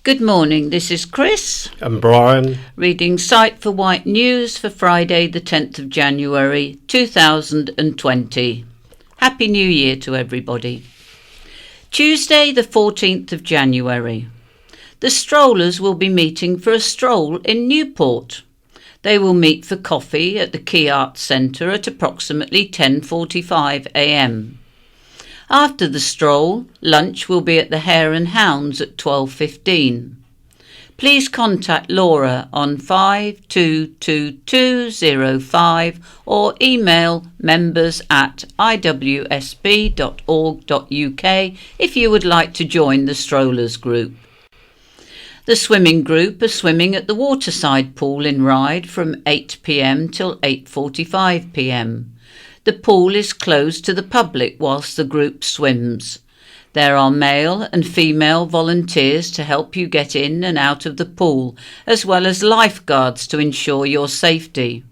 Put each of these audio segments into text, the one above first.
Good morning, this is Chris and Brian reading Sight for Wight News for Friday the 10th of January 2020. Happy New Year to everybody. Tuesday the 14th of January. The strollers will be meeting for a stroll in Newport. They will meet for coffee at the Key Arts Centre at approximately 10:45 a.m. After the stroll, lunch will be at the Hare and Hounds at 12:15. Please contact Laura on 522205 or email members@iwsb.org.uk if you would like to join the strollers group. The swimming group are swimming at the waterside pool in Ryde from 8 p.m. till 8:45 p.m. The pool is closed to the public whilst the group swims. There are male and female volunteers to help you get in and out of the pool, as well as lifeguards to ensure your safety.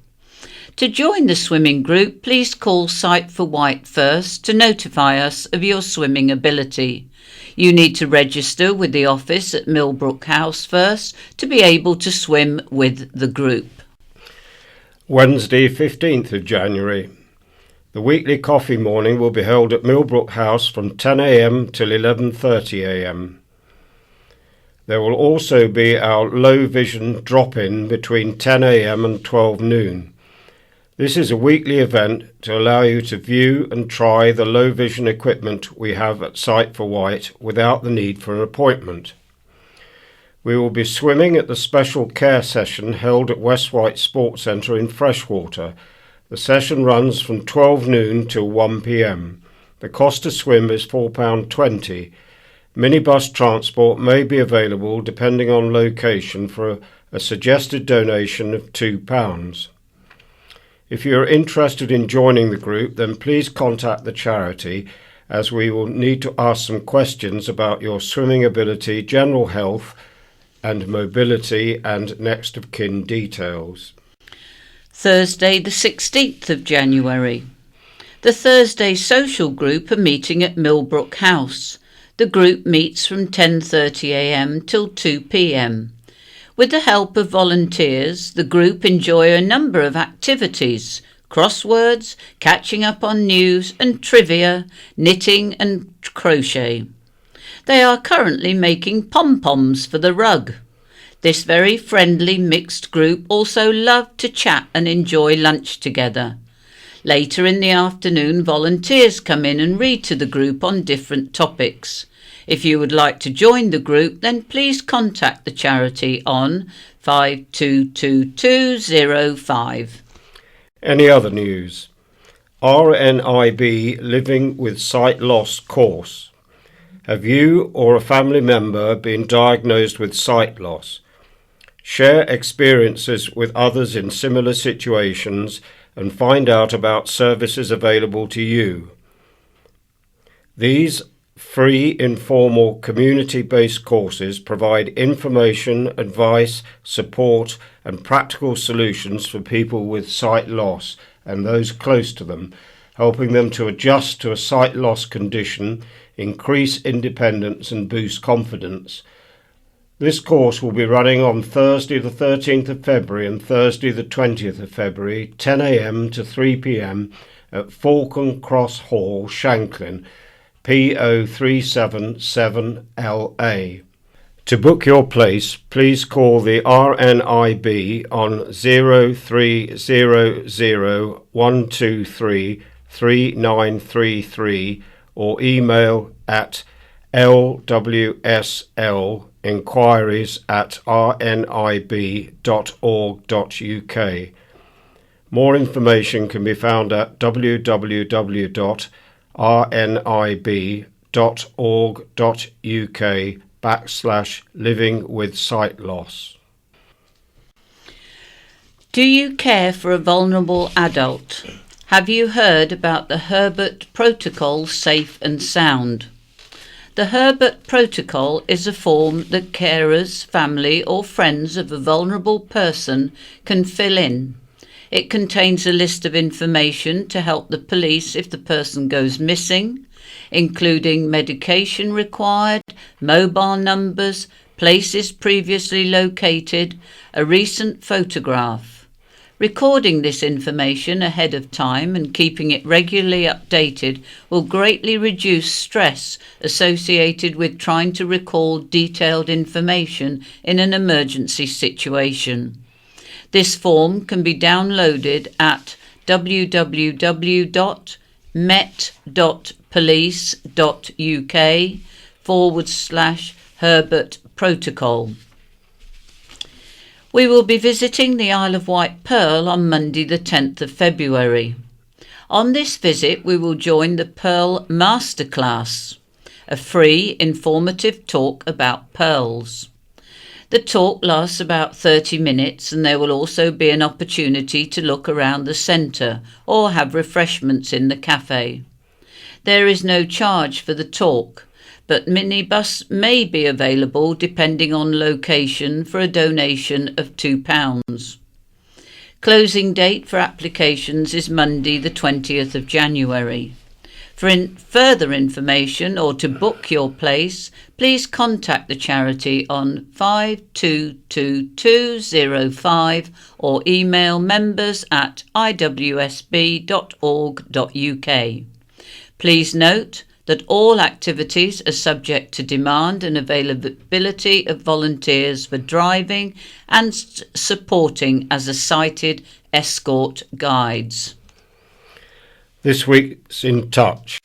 To join the swimming group, please call Sight for Wight first to notify us of your swimming ability. You need to register with the office at Millbrook House first to be able to swim with the group. Wednesday 15th of January. The weekly coffee morning will be held at Millbrook House from 10 a.m. till 11:30 a.m. There will also be our low vision drop-in between 10 a.m. and 12 noon. This is a weekly event to allow you to view and try the low vision equipment we have at Sight for Wight without the need for an appointment. We will be swimming at the special care session held at West Wight Sports Centre in Freshwater. The session runs from 12 noon till 1 p.m. The cost to swim is £4.20. Minibus transport may be available depending on location for a suggested donation of £2. If you are interested in joining the group, then please contact the charity, as we will need to ask some questions about your swimming ability, general health and mobility, and next of kin details. Thursday the 16th of January. The Thursday social group are meeting at Millbrook House. The group meets from 10:30 a.m. till 2 p.m. With the help of volunteers, the group enjoy a number of activities: crosswords, catching up on news and trivia, knitting and crochet. They are currently making pom-poms for the rug. This very friendly mixed group also love to chat and enjoy lunch together. Later in the afternoon, volunteers come in and read to the group on different topics. If you would like to join the group, then please contact the charity on 522205. Any other news? RNIB Living with Sight Loss course. Have you or a family member been diagnosed with sight loss? Share experiences with others in similar situations and find out about services available to you. These free, informal, community-based courses provide information, advice, support and practical solutions for people with sight loss and those close to them, helping them to adjust to a sight loss condition, increase independence and boost confidence. This course will be running on Thursday the 13th of February and Thursday the 20th of February, 10 a.m. to 3 p.m. at Falcon Cross Hall, Shanklin, PO 377LA. To book your place, please call the RNIB on 0300 123 3933 or email at lwsl@rnib.org.uk. More information can be found at www.rnib.org.uk/living with sight loss. Do you care for a vulnerable adult? Have you heard about the Herbert Protocol Safe and Sound? The Herbert Protocol is a form that carers, family or friends of a vulnerable person can fill in. It contains a list of information to help the police if the person goes missing, including medication required, mobile numbers, places previously located, a recent photograph. Recording this information ahead of time and keeping it regularly updated will greatly reduce stress associated with trying to recall detailed information in an emergency situation. This form can be downloaded at www.met.police.uk/Herbert Protocol. We will be visiting the Isle of Wight Pearl on Monday the 10th of February. On this visit we will join the Pearl Masterclass, a free informative talk about pearls. The talk lasts about 30 minutes and there will also be an opportunity to look around the centre or have refreshments in the cafe. There is no charge for the talk, but minibus may be available depending on location for a donation of £2. Closing date for applications is Monday the 20th of January. For further information or to book your place, please contact the charity on 522205 or email members@iwsb.org.uk. Please note that all activities are subject to demand and availability of volunteers for driving and supporting as a sighted escort guides. This week's In Touch.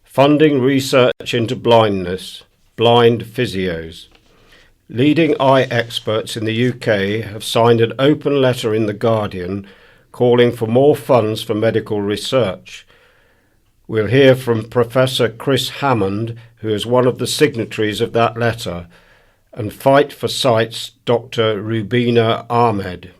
Funding research into blindness, blind physios. Leading eye experts in the UK have signed an open letter in The Guardian calling for more funds for medical research. We'll hear from Professor Chris Hammond, who is one of the signatories of that letter, and Fight for Sight's Dr. Rubina Ahmed.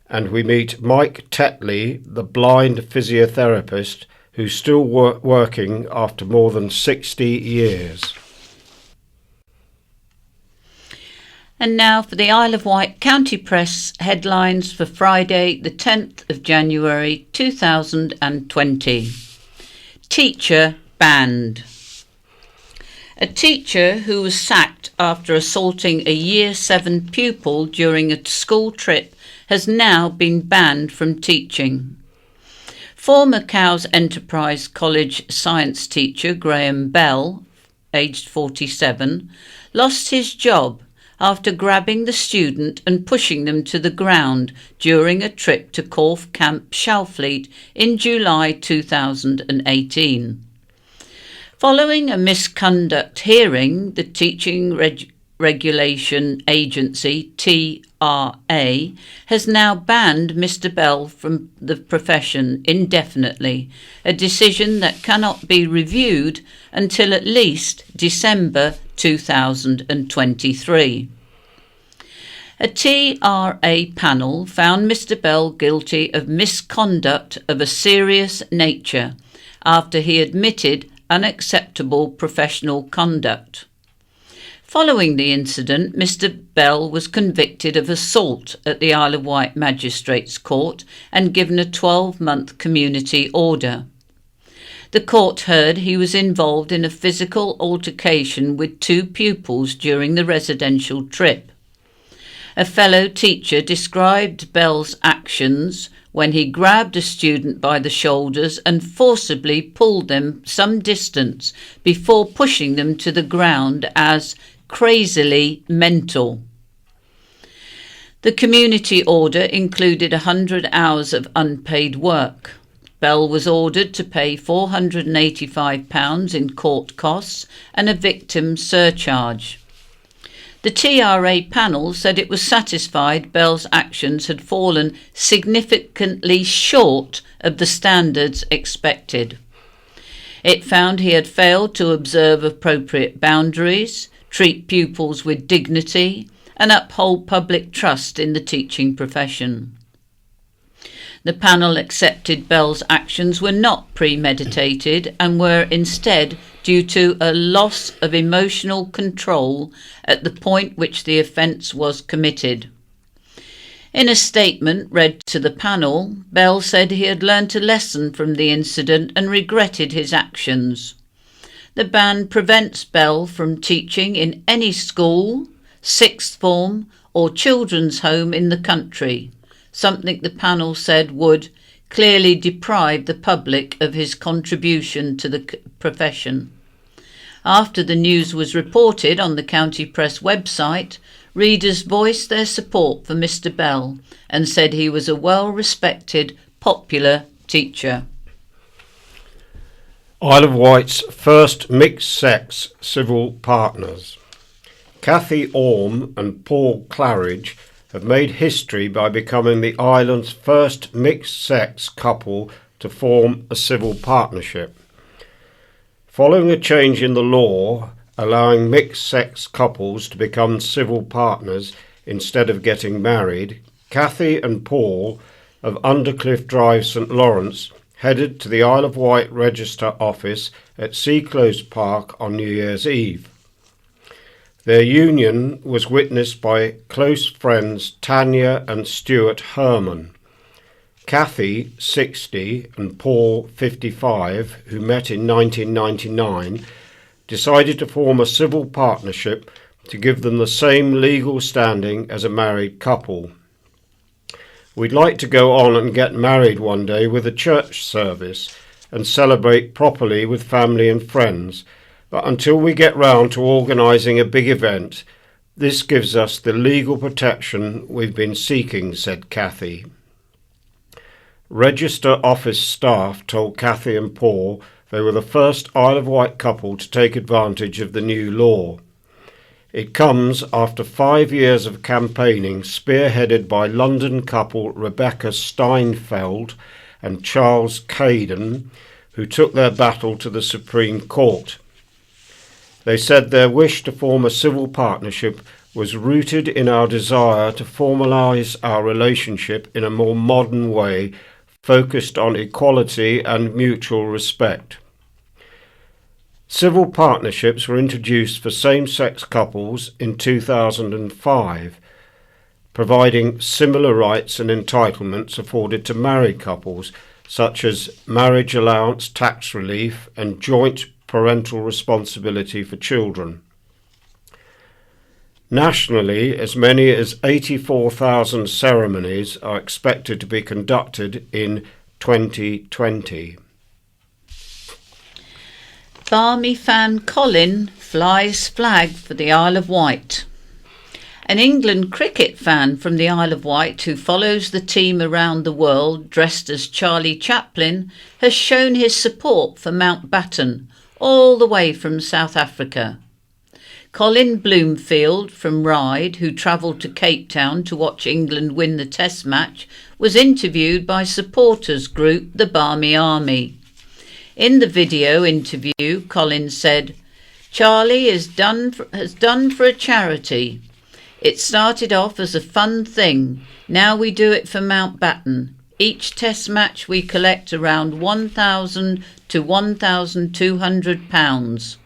And we meet Mike Tetley, the blind physiotherapist, who's still working after more than 60 years. And now for the Isle of Wight County Press headlines for Friday the 10th of January 2020. Teacher banned. A teacher who was sacked after assaulting a Year 7 pupil during a school trip has now been banned from teaching. Former Cowes Enterprise College science teacher Graham Bell, aged 47, lost his job after grabbing the student and pushing them to the ground during a trip to Corfe Camp Shalfleet in July 2018. Following a misconduct hearing, the Teaching Regulation Agency, TRA, has now banned Mr. Bell from the profession indefinitely, a decision that cannot be reviewed until at least December 2023. A TRA panel found Mr. Bell guilty of misconduct of a serious nature after he admitted unacceptable professional conduct. Following the incident, Mr. Bell was convicted of assault at the Isle of Wight Magistrates Court and given a 12-month community order. The court heard he was involved in a physical altercation with 2 pupils during the residential trip. A fellow teacher described Bell's actions when he grabbed a student by the shoulders and forcibly pulled them some distance before pushing them to the ground as crazily mental. The community order included 100 hours of unpaid work. Bell was ordered to pay £485 in court costs and a victim surcharge. The TRA panel said it was satisfied Bell's actions had fallen significantly short of the standards expected. It found he had failed to observe appropriate boundaries, treat pupils with dignity, and uphold public trust in the teaching profession. The panel accepted Bell's actions were not premeditated and were instead due to a loss of emotional control at the point which the offence was committed. In a statement read to the panel, Bell said he had learnt a lesson from the incident and regretted his actions. The ban prevents Bell from teaching in any school, sixth form or children's home in the country, something the panel said would clearly deprive the public of his contribution to the profession. After the news was reported on the County Press website, readers voiced their support for Mr. Bell and said he was a well-respected, popular teacher. Isle of Wight's first mixed-sex civil partners. Cathy Orme and Paul Claridge have made history by becoming the island's first mixed-sex couple to form a civil partnership. Following a change in the law allowing mixed-sex couples to become civil partners instead of getting married, Cathy and Paul of Undercliff Drive, St Lawrence, headed to the Isle of Wight Register office at Seaclose Park on New Year's Eve. Their union was witnessed by close friends Tanya and Stuart Herman. Cathy, 60, and Paul, 55, who met in 1999, decided to form a civil partnership to give them the same legal standing as a married couple. We'd like to go on and get married one day with a church service and celebrate properly with family and friends, but until we get round to organising a big event, this gives us the legal protection we've been seeking, said Cathy. Register office staff told Cathy and Paul they were the first Isle of Wight couple to take advantage of the new law. It comes after 5 years of campaigning spearheaded by London couple Rebecca Steinfeld and Charles Caden, who took their battle to the Supreme Court. They said their wish to form a civil partnership was rooted in our desire to formalise our relationship in a more modern way, focused on equality and mutual respect. Civil partnerships were introduced for same-sex couples in 2005, providing similar rights and entitlements afforded to married couples, such as marriage allowance, tax relief, and joint parental responsibility for children. Nationally, as many as 84,000 ceremonies are expected to be conducted in 2020. Barmy fan Colin flies flag for the Isle of Wight. An England cricket fan from the Isle of Wight who follows the team around the world dressed as Charlie Chaplin has shown his support for Mountbatten all the way from South Africa. Colin Bloomfield from Ryde, who travelled to Cape Town to watch England win the Test match, was interviewed by supporters group the Barmy Army. In the video interview, Colin said, "Charlie has done for a charity. It started off as a fun thing. Now we do it for Mountbatten. Each Test match we collect around £1,000 to £1,200.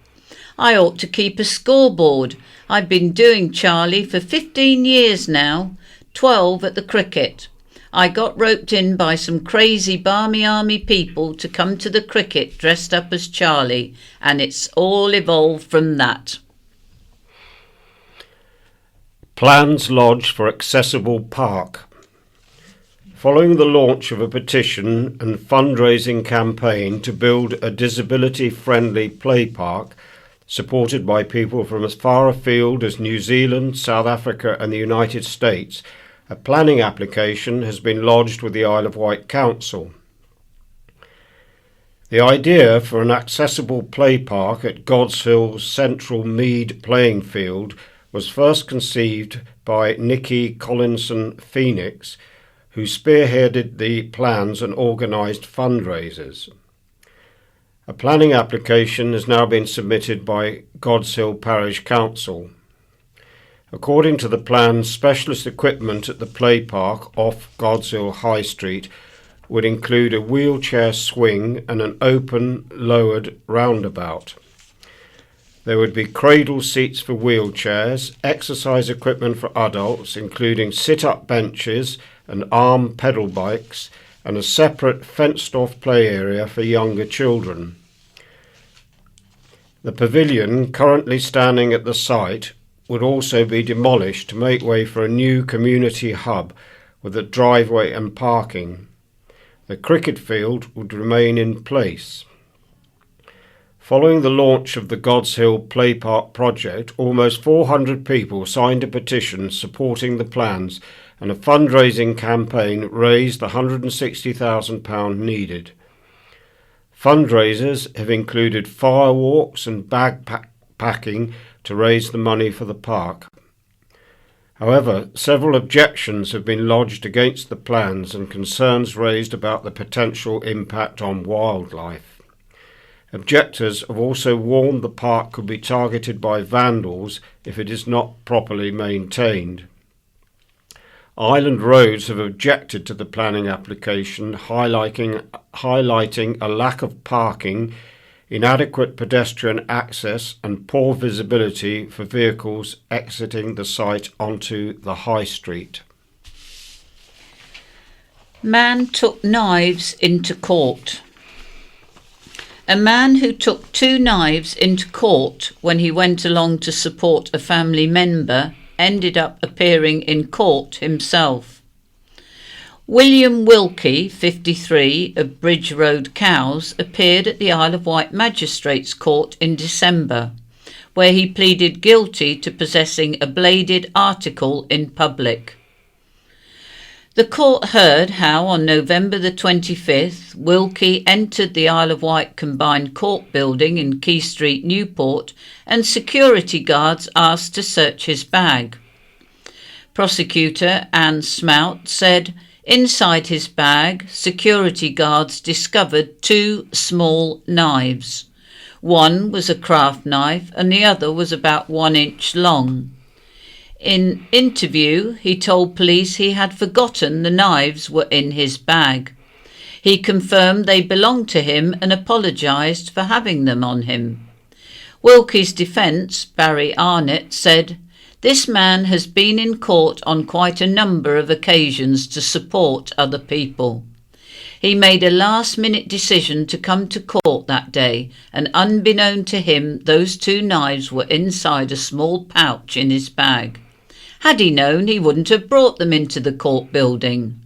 I ought to keep a scoreboard. I've been doing Charlie for 15 years now, 12 at the cricket. I got roped in by some crazy Barmy Army people to come to the cricket dressed up as Charlie, and it's all evolved from that." Plans lodged for accessible park. Following the launch of a petition and fundraising campaign to build a disability-friendly play park, supported by people from as far afield as New Zealand, South Africa and the United States, a planning application has been lodged with the Isle of Wight Council. The idea for an accessible play park at God's Hill's Central Mead playing field was first conceived by Nikki Collinson Phoenix, who spearheaded the plans and organised fundraisers. A planning application has now been submitted by God's Hill Parish Council. According to the plan, specialist equipment at the play park off God's Hill High Street would include a wheelchair swing and an open, lowered roundabout. There would be cradle seats for wheelchairs, exercise equipment for adults, including sit-up benches and arm pedal bikes, and a separate fenced-off play area for younger children. The pavilion currently standing at the site would also be demolished to make way for a new community hub with a driveway and parking. The cricket field would remain in place. Following the launch of the God's Hill Play Park project, almost 400 people signed a petition supporting the plans, and a fundraising campaign raised the £160,000 needed. Fundraisers have included firewalks and bag packing to raise the money for the park. However, several objections have been lodged against the plans and concerns raised about the potential impact on wildlife. Objectors have also warned the park could be targeted by vandals if it is not properly maintained. Island Roads have objected to the planning application, highlighting a lack of parking, inadequate pedestrian access and poor visibility for vehicles exiting the site onto the high street. Man took knives into court. A man who took 2 knives into court when he went along to support a family member ended up appearing in court himself. William Wilkie, 53, of Bridge Road, Cowes, appeared at the Isle of Wight Magistrates' Court in December, where he pleaded guilty to possessing a bladed article in public. The court heard how on November the 25th, Wilkie entered the Isle of Wight Combined Court building in Quay Street, Newport, and security guards asked to search his bag. Prosecutor Anne Smout said, inside his bag, security guards discovered 2 small knives. One was a craft knife and the other was about 1 inch long. In interview, he told police he had forgotten the knives were in his bag. He confirmed they belonged to him and apologised for having them on him. Wilkie's defence, Barry Arnett, said, "This man has been in court on quite a number of occasions to support other people. He made a last-minute decision to come to court that day, and unbeknown to him, those 2 knives were inside a small pouch in his bag. Had he known, he wouldn't have brought them into the court building.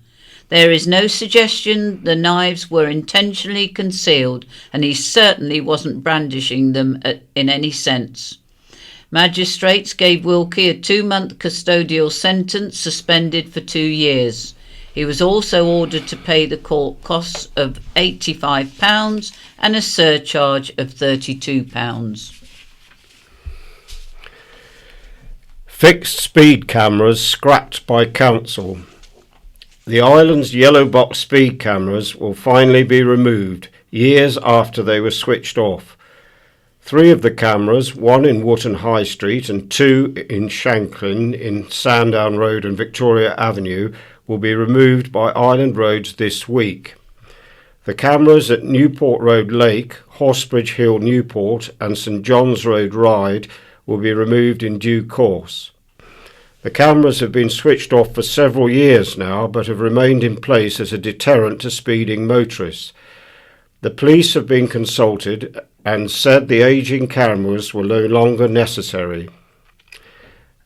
There is no suggestion the knives were intentionally concealed, and he certainly wasn't brandishing them in any sense." Magistrates gave Wilkie a 2-month custodial sentence, suspended for 2 years. He was also ordered to pay the court costs of £85 and a surcharge of £32. Fixed speed cameras scrapped by council. The island's yellow box speed cameras will finally be removed, years after they were switched off. 3 of the cameras, 1 in Wootton High Street and 2 in Shanklin in Sandown Road and Victoria Avenue, will be removed by Island Roads this week. The cameras at Newport Road Lake, Horsebridge Hill Newport and St John's Road Ryde will be removed in due course. The cameras have been switched off for several years now, but have remained in place as a deterrent to speeding motorists. The police have been consulted and said the aging cameras were no longer necessary.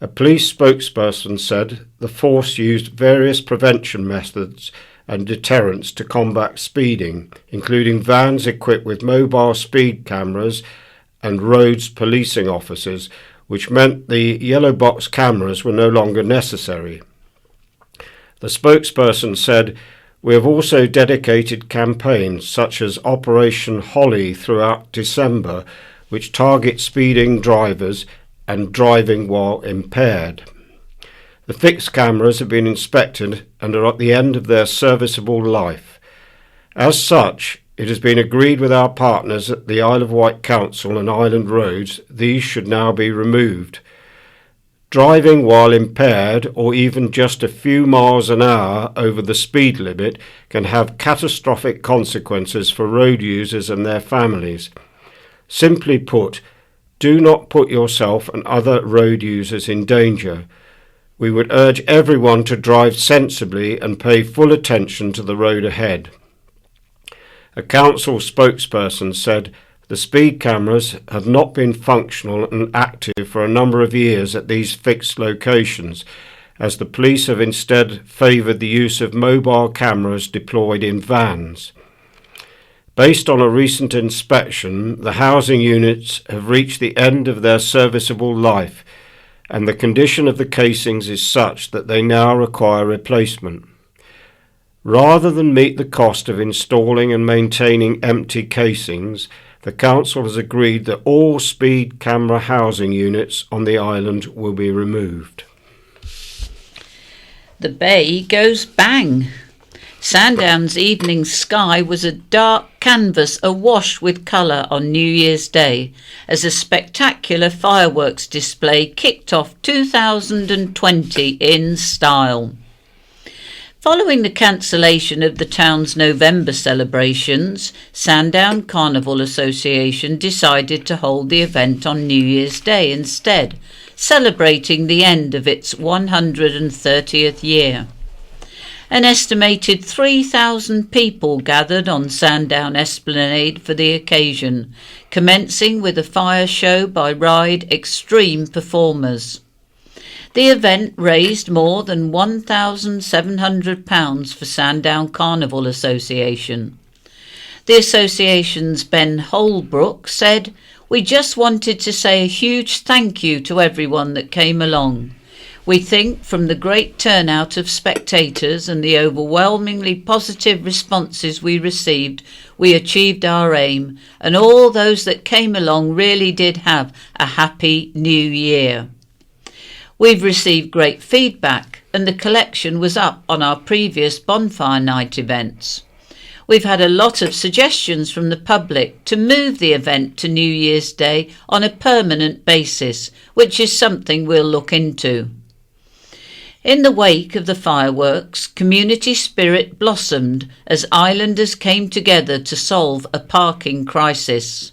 A police spokesperson said the force used various prevention methods and deterrents to combat speeding, including vans equipped with mobile speed cameras and roads policing officers, which meant the yellow box cameras were no longer necessary. The spokesperson said, "We have also dedicated campaigns such as Operation Holly throughout December, which target speeding drivers and driving while impaired. The fixed cameras have been inspected and are at the end of their serviceable life. As such, it has been agreed with our partners at the Isle of Wight Council and Island Roads these should now be removed. Driving while impaired or even just a few miles an hour over the speed limit can have catastrophic consequences for road users and their families. Simply put, do not put yourself and other road users in danger. We would urge everyone to drive sensibly and pay full attention to the road ahead." A council spokesperson said, The speed cameras have not been functional and active for a number of years at these fixed locations, as the police have instead favoured the use of mobile cameras deployed in vans. Based on a recent inspection, the housing units have reached the end of their serviceable life, and the condition of the casings is such that they now require replacement. Rather than meet the cost of installing and maintaining empty casings, the council has agreed that all speed camera housing units on the island will be removed. The bay goes bang. Sandown's evening sky was a dark canvas awash with colour on New Year's Day as a spectacular fireworks display kicked off 2020 in style. Following the cancellation of the town's November celebrations, Sandown Carnival Association decided to hold the event on New Year's Day instead, celebrating the end of its 130th year. An estimated 3,000 people gathered on Sandown Esplanade for the occasion, commencing with a fire show by Ride Extreme performers. The event raised more than £1,700 for Sandown Carnival Association. The association's Ben Holbrook said, "We just wanted to say a huge thank you to everyone that came along. We think from the great turnout of spectators and the overwhelmingly positive responses we received, we achieved our aim, and all those that came along really did have a happy new year. We've received great feedback, and the collection was up on our previous bonfire night events. We've had a lot of suggestions from the public to move the event to New Year's Day on a permanent basis, which is something we'll look into." In the wake of the fireworks, community spirit blossomed as islanders came together to solve a parking crisis.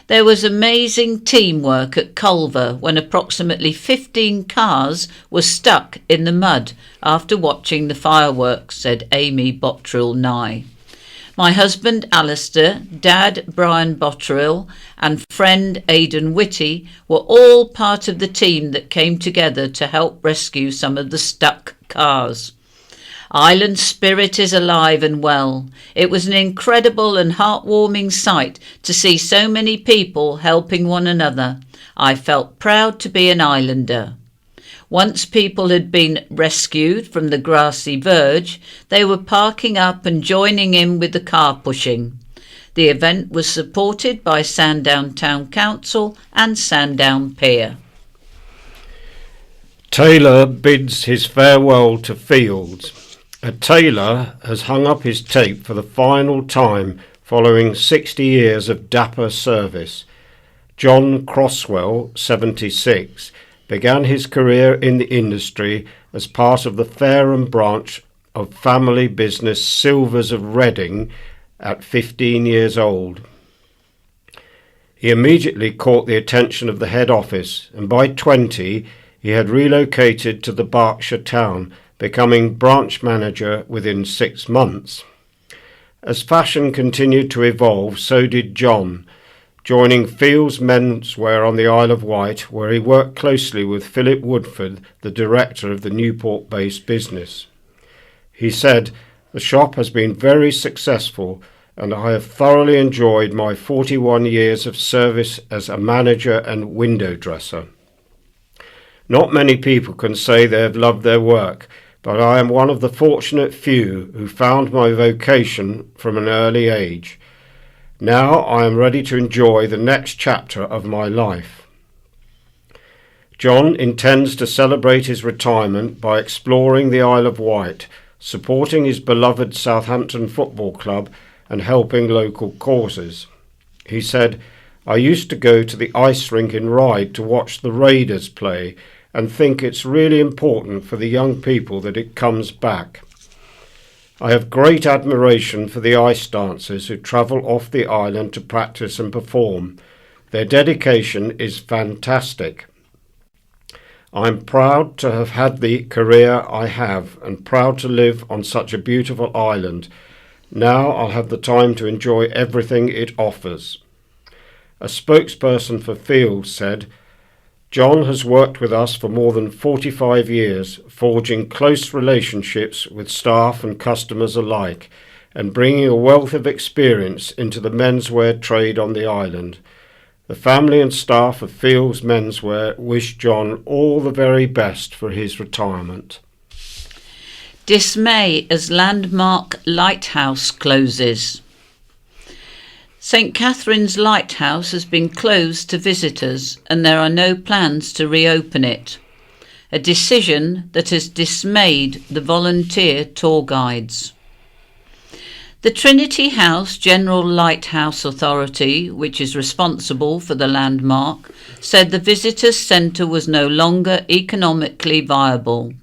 There was amazing teamwork at Culver when approximately 15 cars were stuck in the mud after watching the fireworks, said Amy Bottrill-Nye. My husband Alistair, Dad Brian Bottrill and friend Aidan Whitty were all part of the team that came together to help rescue some of the stuck cars. Island spirit is alive and well. It was an incredible and heartwarming sight to see so many people helping one another. I felt proud to be an islander. Once people had been rescued from the grassy verge, they were parking up and joining in with the car pushing. The event was supported by Sandown Town Council and Sandown Pier. Taylor bids his farewell to Fields. A tailor has hung up his tape for the final time following 60 years of dapper service. John Croswell, 76, began his career in the industry as part of the Fareham branch of family business Silvers of Reading at 15 years old. He immediately caught the attention of the head office, and by 20 he had relocated to the Berkshire town, becoming branch manager within 6 months. As fashion continued to evolve, so did John, joining Fields Menswear on the Isle of Wight, where he worked closely with Philip Woodford, the director of the Newport-based business. He said, "The shop has been very successful, and I have thoroughly enjoyed my 41 years of service as a manager and window dresser. Not many people can say they have loved their work, but I am one of the fortunate few who found my vocation from an early age. Now I am ready to enjoy the next chapter of my life." John intends to celebrate his retirement by exploring the Isle of Wight, supporting his beloved Southampton Football Club and helping local causes. He said, "I used to go to the ice rink in Ryde to watch the Raiders play and think it's really important for the young people that it comes back. I have great admiration for the ice dancers who travel off the island to practice and perform. Their dedication is fantastic. I am proud to have had the career I have and proud to live on such a beautiful island. Now I'll have the time to enjoy everything it offers." A spokesperson for Fields said, "John has worked with us for more than 45 years, forging close relationships with staff and customers alike, and bringing a wealth of experience into the menswear trade on the island. The family and staff of Fields Menswear wish John all the very best for his retirement." Dismay as landmark lighthouse closes. St Catherine's Lighthouse has been closed to visitors and there are no plans to reopen it, a decision that has dismayed the volunteer tour guides. The Trinity House General Lighthouse Authority, which is responsible for the landmark, said the visitors' centre was no longer economically viable.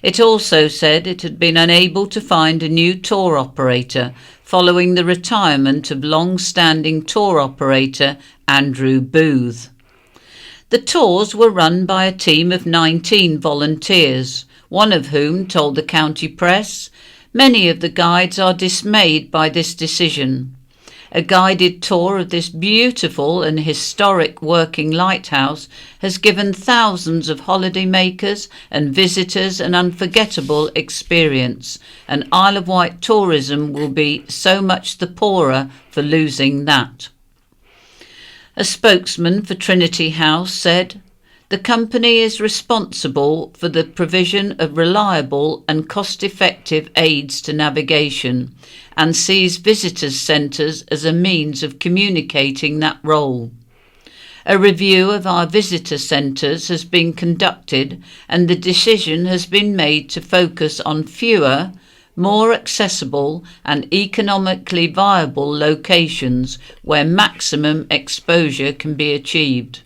It also said it had been unable to find a new tour operator following the retirement of long-standing tour operator Andrew Booth. The tours were run by a team of 19 volunteers, one of whom told the county press, "Many of the guides are dismayed by this decision. A guided tour of this beautiful and historic working lighthouse has given thousands of holidaymakers and visitors an unforgettable experience, and Isle of Wight tourism will be so much the poorer for losing that." A spokesman for Trinity House said, "The company is responsible for the provision of reliable and cost-effective aids to navigation and sees visitors' centres as a means of communicating that role. A review of our visitor centres has been conducted and the decision has been made to focus on fewer, more accessible and economically viable locations where maximum exposure can be achieved.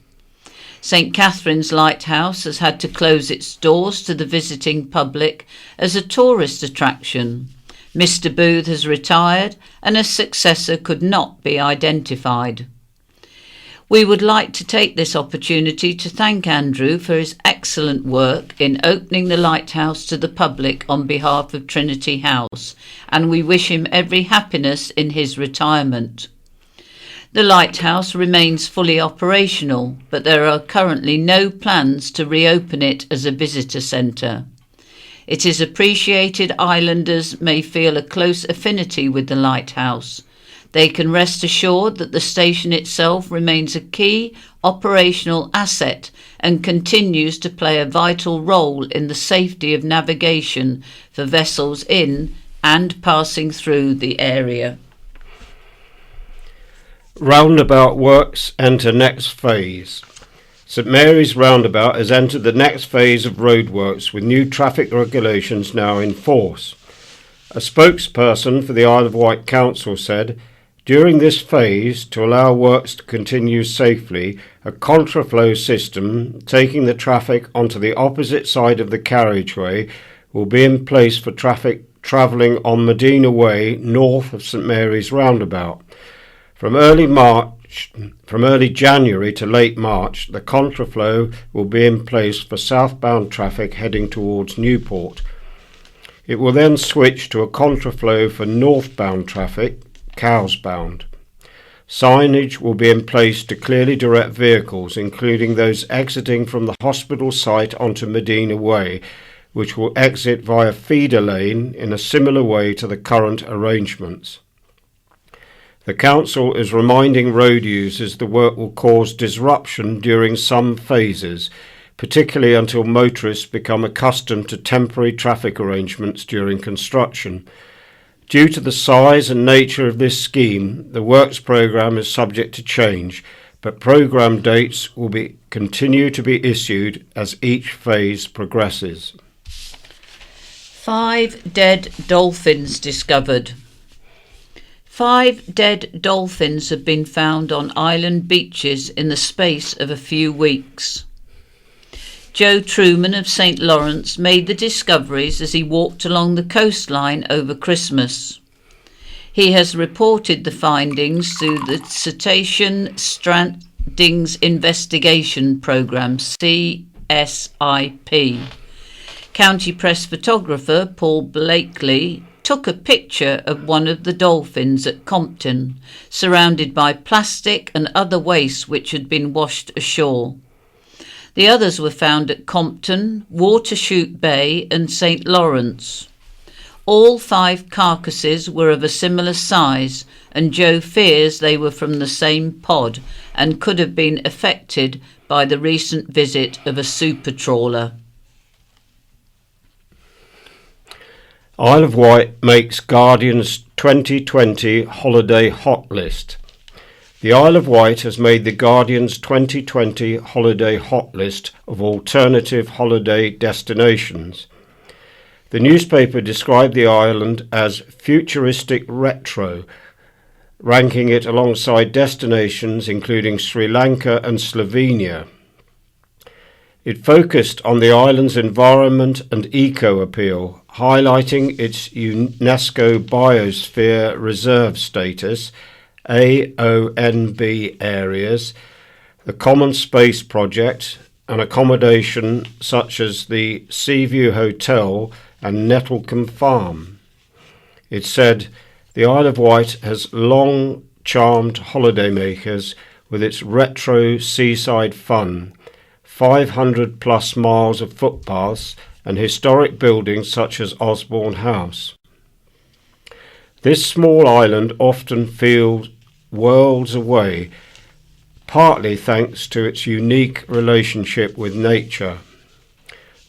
St Catherine's Lighthouse has had to close its doors to the visiting public as a tourist attraction. Mr. Booth has retired and a successor could not be identified. We would like to take this opportunity to thank Andrew for his excellent work in opening the lighthouse to the public on behalf of Trinity House, and we wish him every happiness in his retirement. The lighthouse remains fully operational, but there are currently no plans to reopen it as a visitor centre. It is appreciated islanders may feel a close affinity with the lighthouse. They can rest assured that the station itself remains a key operational asset and continues to play a vital role in the safety of navigation for vessels in and passing through the area. Roundabout works enter next phase. St Mary's Roundabout has entered the next phase of roadworks with new traffic regulations now in force. A spokesperson for the Isle of Wight Council said, "During this phase, to allow works to continue safely, a contraflow system taking the traffic onto the opposite side of the carriageway will be in place for traffic travelling on Medina Way north of St Mary's Roundabout. From early January to late March, the contraflow will be in place for southbound traffic heading towards Newport. It will then switch to a contraflow for northbound traffic, Cowsbound. Signage will be in place to clearly direct vehicles, including those exiting from the hospital site onto Medina Way, which will exit via feeder lane in a similar way to the current arrangements. The Council is reminding road users the work will cause disruption during some phases, particularly until motorists become accustomed to temporary traffic arrangements during construction. Due to the size and nature of this scheme, the works programme is subject to change, but programme dates will continue to be issued as each phase progresses." 5 dead dolphins discovered. 5 dead dolphins have been found on island beaches in the space of a few weeks. Joe Truman of St Lawrence made the discoveries as he walked along the coastline over Christmas. He has reported the findings to the Cetacean Strandings Investigation Programme, CSIP. County Press photographer Paul Blakely took a picture of one of the dolphins at Compton, surrounded by plastic and other waste which had been washed ashore. The others were found at Compton, Watershoot Bay and St. Lawrence. All 5 carcasses were of a similar size, and Joe fears they were from the same pod and could have been affected by the recent visit of a super trawler. Isle of Wight makes Guardian's 2020 holiday hot list. The Isle of Wight has made the Guardian's 2020 holiday hot list of alternative holiday destinations. The newspaper described the island as futuristic retro, ranking it alongside destinations including Sri Lanka and Slovenia. It focused on the island's environment and eco-appeal, highlighting its UNESCO Biosphere Reserve status, AONB areas, the Common Space Project, and accommodation such as the Seaview Hotel and Nettlecombe Farm. It said, the Isle of Wight has long charmed holidaymakers with its retro seaside fun, 500 plus miles of footpaths and historic buildings such as Osborne House. This small island often feels worlds away, partly thanks to its unique relationship with nature.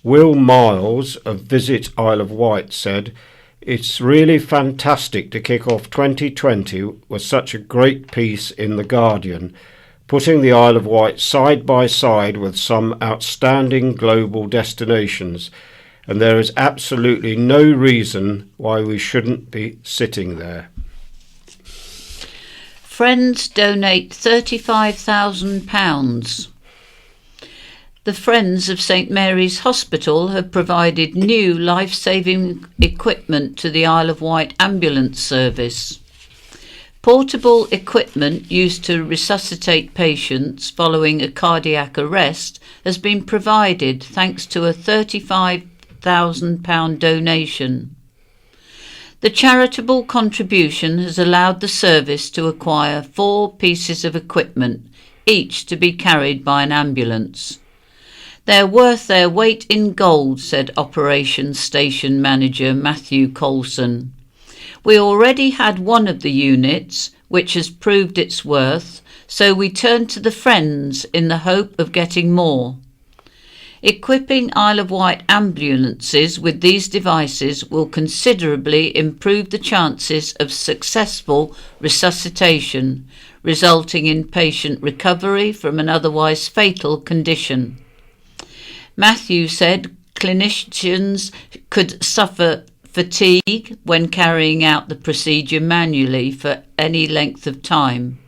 Will Miles of Visit Isle of Wight said, "It's really fantastic to kick off 2020 with such a great piece in The Guardian, putting the Isle of Wight side by side with some outstanding global destinations, and there is absolutely no reason why we shouldn't be sitting there." Friends donate £35,000. The Friends of St Mary's Hospital have provided new life-saving equipment to the Isle of Wight ambulance service. Portable equipment used to resuscitate patients following a cardiac arrest has been provided thanks to a £35,000 donation. The charitable contribution has allowed the service to acquire 4 pieces of equipment, each to be carried by an ambulance. "They're worth their weight in gold," said Operations Station Manager Matthew Colson. "We already had one of the units, which has proved its worth, so we turned to the Friends in the hope of getting more. Equipping Isle of Wight ambulances with these devices will considerably improve the chances of successful resuscitation, resulting in patient recovery from an otherwise fatal condition." Matthew said clinicians could suffer fatigue when carrying out the procedure manually for any length of time.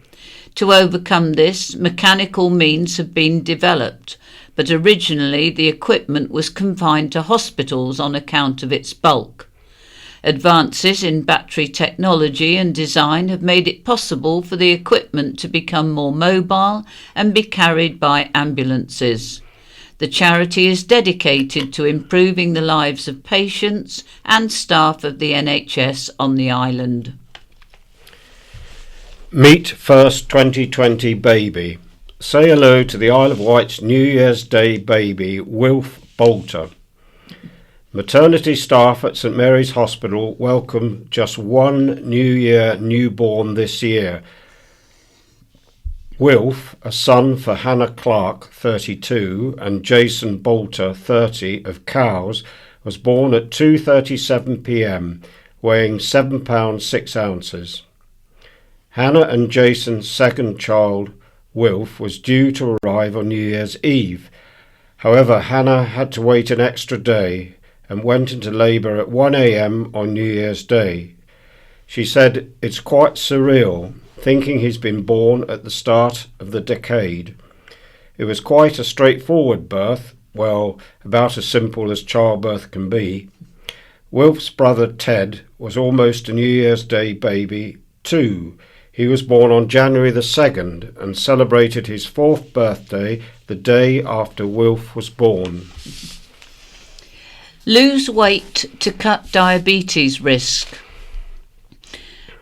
To overcome this, mechanical means have been developed, but originally the equipment was confined to hospitals on account of its bulk. Advances in battery technology and design have made it possible for the equipment to become more mobile and be carried by ambulances. The charity is dedicated to improving the lives of patients and staff of the NHS on the island. Meet first 2020 baby. Say hello to the Isle of Wight's New Year's Day baby, Wilf Bolter. Maternity staff at St Mary's Hospital welcome just one New Year newborn this year. Wilf, a son for Hannah Clark, 32, and Jason Bolter, 30, of Cowes, was born at 2:37 p.m, weighing 7 pounds 6 ounces. Hannah and Jason's second child, Wilf, was due to arrive on New Year's Eve. However, Hannah had to wait an extra day and went into labour at 1 a.m. on New Year's Day. She said, "It's quite surreal, thinking he's been born at the start of the decade. It was quite a straightforward birth, well, about as simple as childbirth can be. Wilf's brother Ted was almost a New Year's Day baby too. He was born on January the 2nd and celebrated his 4th birthday the day after Wilf was born." Lose weight to cut diabetes risk.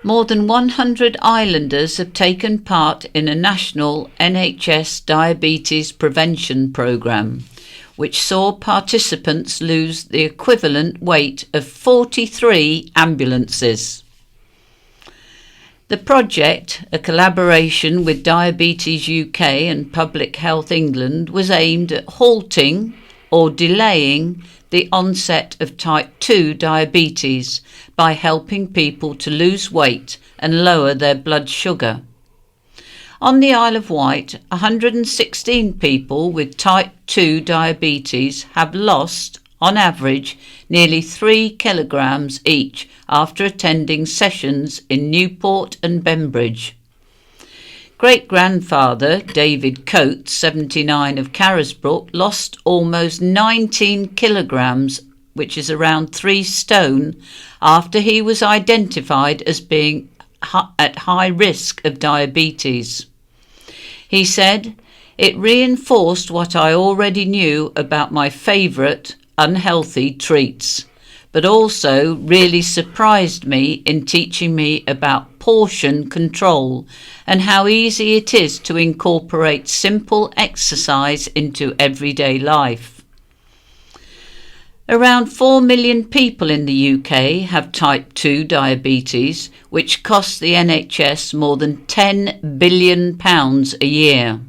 More than 100 islanders have taken part in a national NHS diabetes prevention programme, which saw participants lose the equivalent weight of 43 ambulances. The project, a collaboration with Diabetes UK and Public Health England, was aimed at halting or delaying the onset of type 2 diabetes by helping people to lose weight and lower their blood sugar. On the Isle of Wight, 116 people with type 2 diabetes have lost, on average, nearly 3 kilograms each after attending sessions in Newport and Bembridge. Great-grandfather David Coates, 79, of Carisbrooke, lost almost 19 kilograms, which is around 3 stone, after he was identified as being at high risk of diabetes. He said, "It reinforced what I already knew about my favourite unhealthy treats, but also really surprised me in teaching me about portion control and how easy it is to incorporate simple exercise into everyday life." Around 4 million people in the UK have type 2 diabetes, which costs the NHS more than £10 billion a year.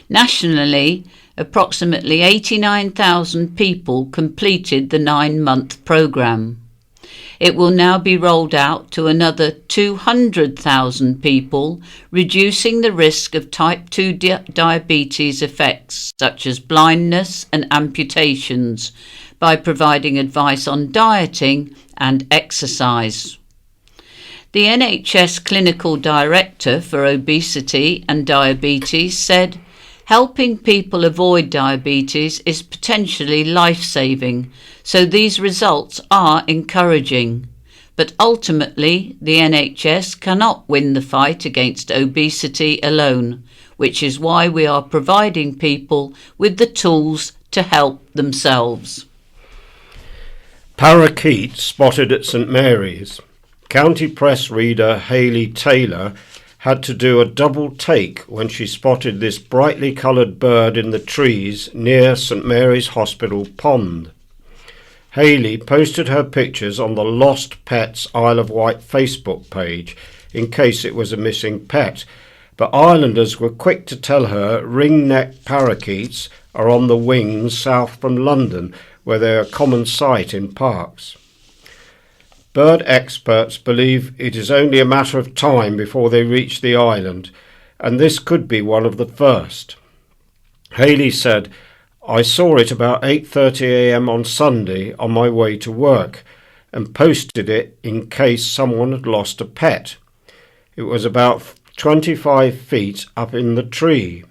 Nationally, approximately 89,000 people completed the 9-month programme. It will now be rolled out to another 200,000 people, reducing the risk of type 2 diabetes effects such as blindness and amputations by providing advice on dieting and exercise. The NHS Clinical Director for Obesity and Diabetes said, "Helping people avoid diabetes is potentially life-saving, so these results are encouraging. But ultimately, the NHS cannot win the fight against obesity alone, which is why we are providing people with the tools to help themselves." Parakeet spotted at St Mary's. County Press reader Hayley Taylor had to do a double take when she spotted this brightly coloured bird in the trees near St Mary's Hospital pond. Hayley posted her pictures on the Lost Pets Isle of Wight Facebook page in case it was a missing pet, but islanders were quick to tell her ring-necked parakeets are on the wings south from London, where they are a common sight in parks. Bird experts believe it is only a matter of time before they reach the island, and this could be one of the first. Hayley said, "I saw it about 8:30 a.m. on Sunday on my way to work and posted it in case someone had lost a pet. It was about 25 feet up in the tree.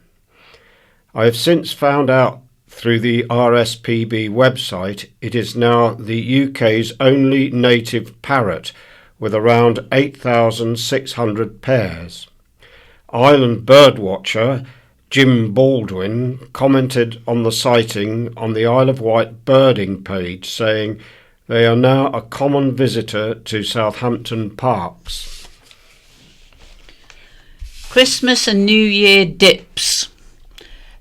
I have since found out through the RSPB website it is now the UK's only native parrot, with around 8,600 pairs." Island birdwatcher Jim Baldwin commented on the sighting on the Isle of Wight birding page, saying they are now a common visitor to Southampton parks. Christmas and New Year dips.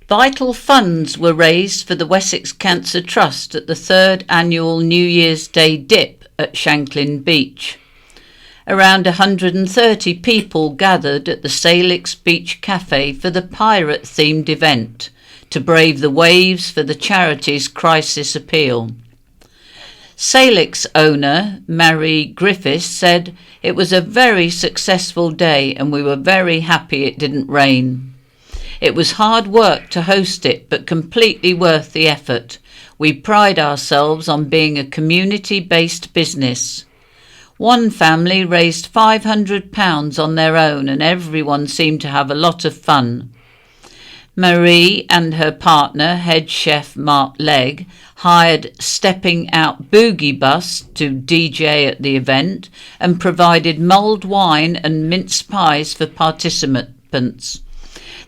Vital funds were raised for the Wessex Cancer Trust at the 3rd annual New Year's Day dip at Shanklin Beach. Around 130 people gathered at the Salix Beach Cafe for the pirate-themed event to brave the waves for the charity's crisis appeal. Salix owner Mary Griffiths said, "It was a very successful day and we were very happy it didn't rain. It was hard work to host it, but completely worth the effort. We pride ourselves on being a community-based business." One family raised £500 on their own and everyone seemed to have a lot of fun. Marie and her partner, head chef Mark Legg, hired Stepping Out Boogie Bus to DJ at the event and provided mulled wine and mince pies for participants.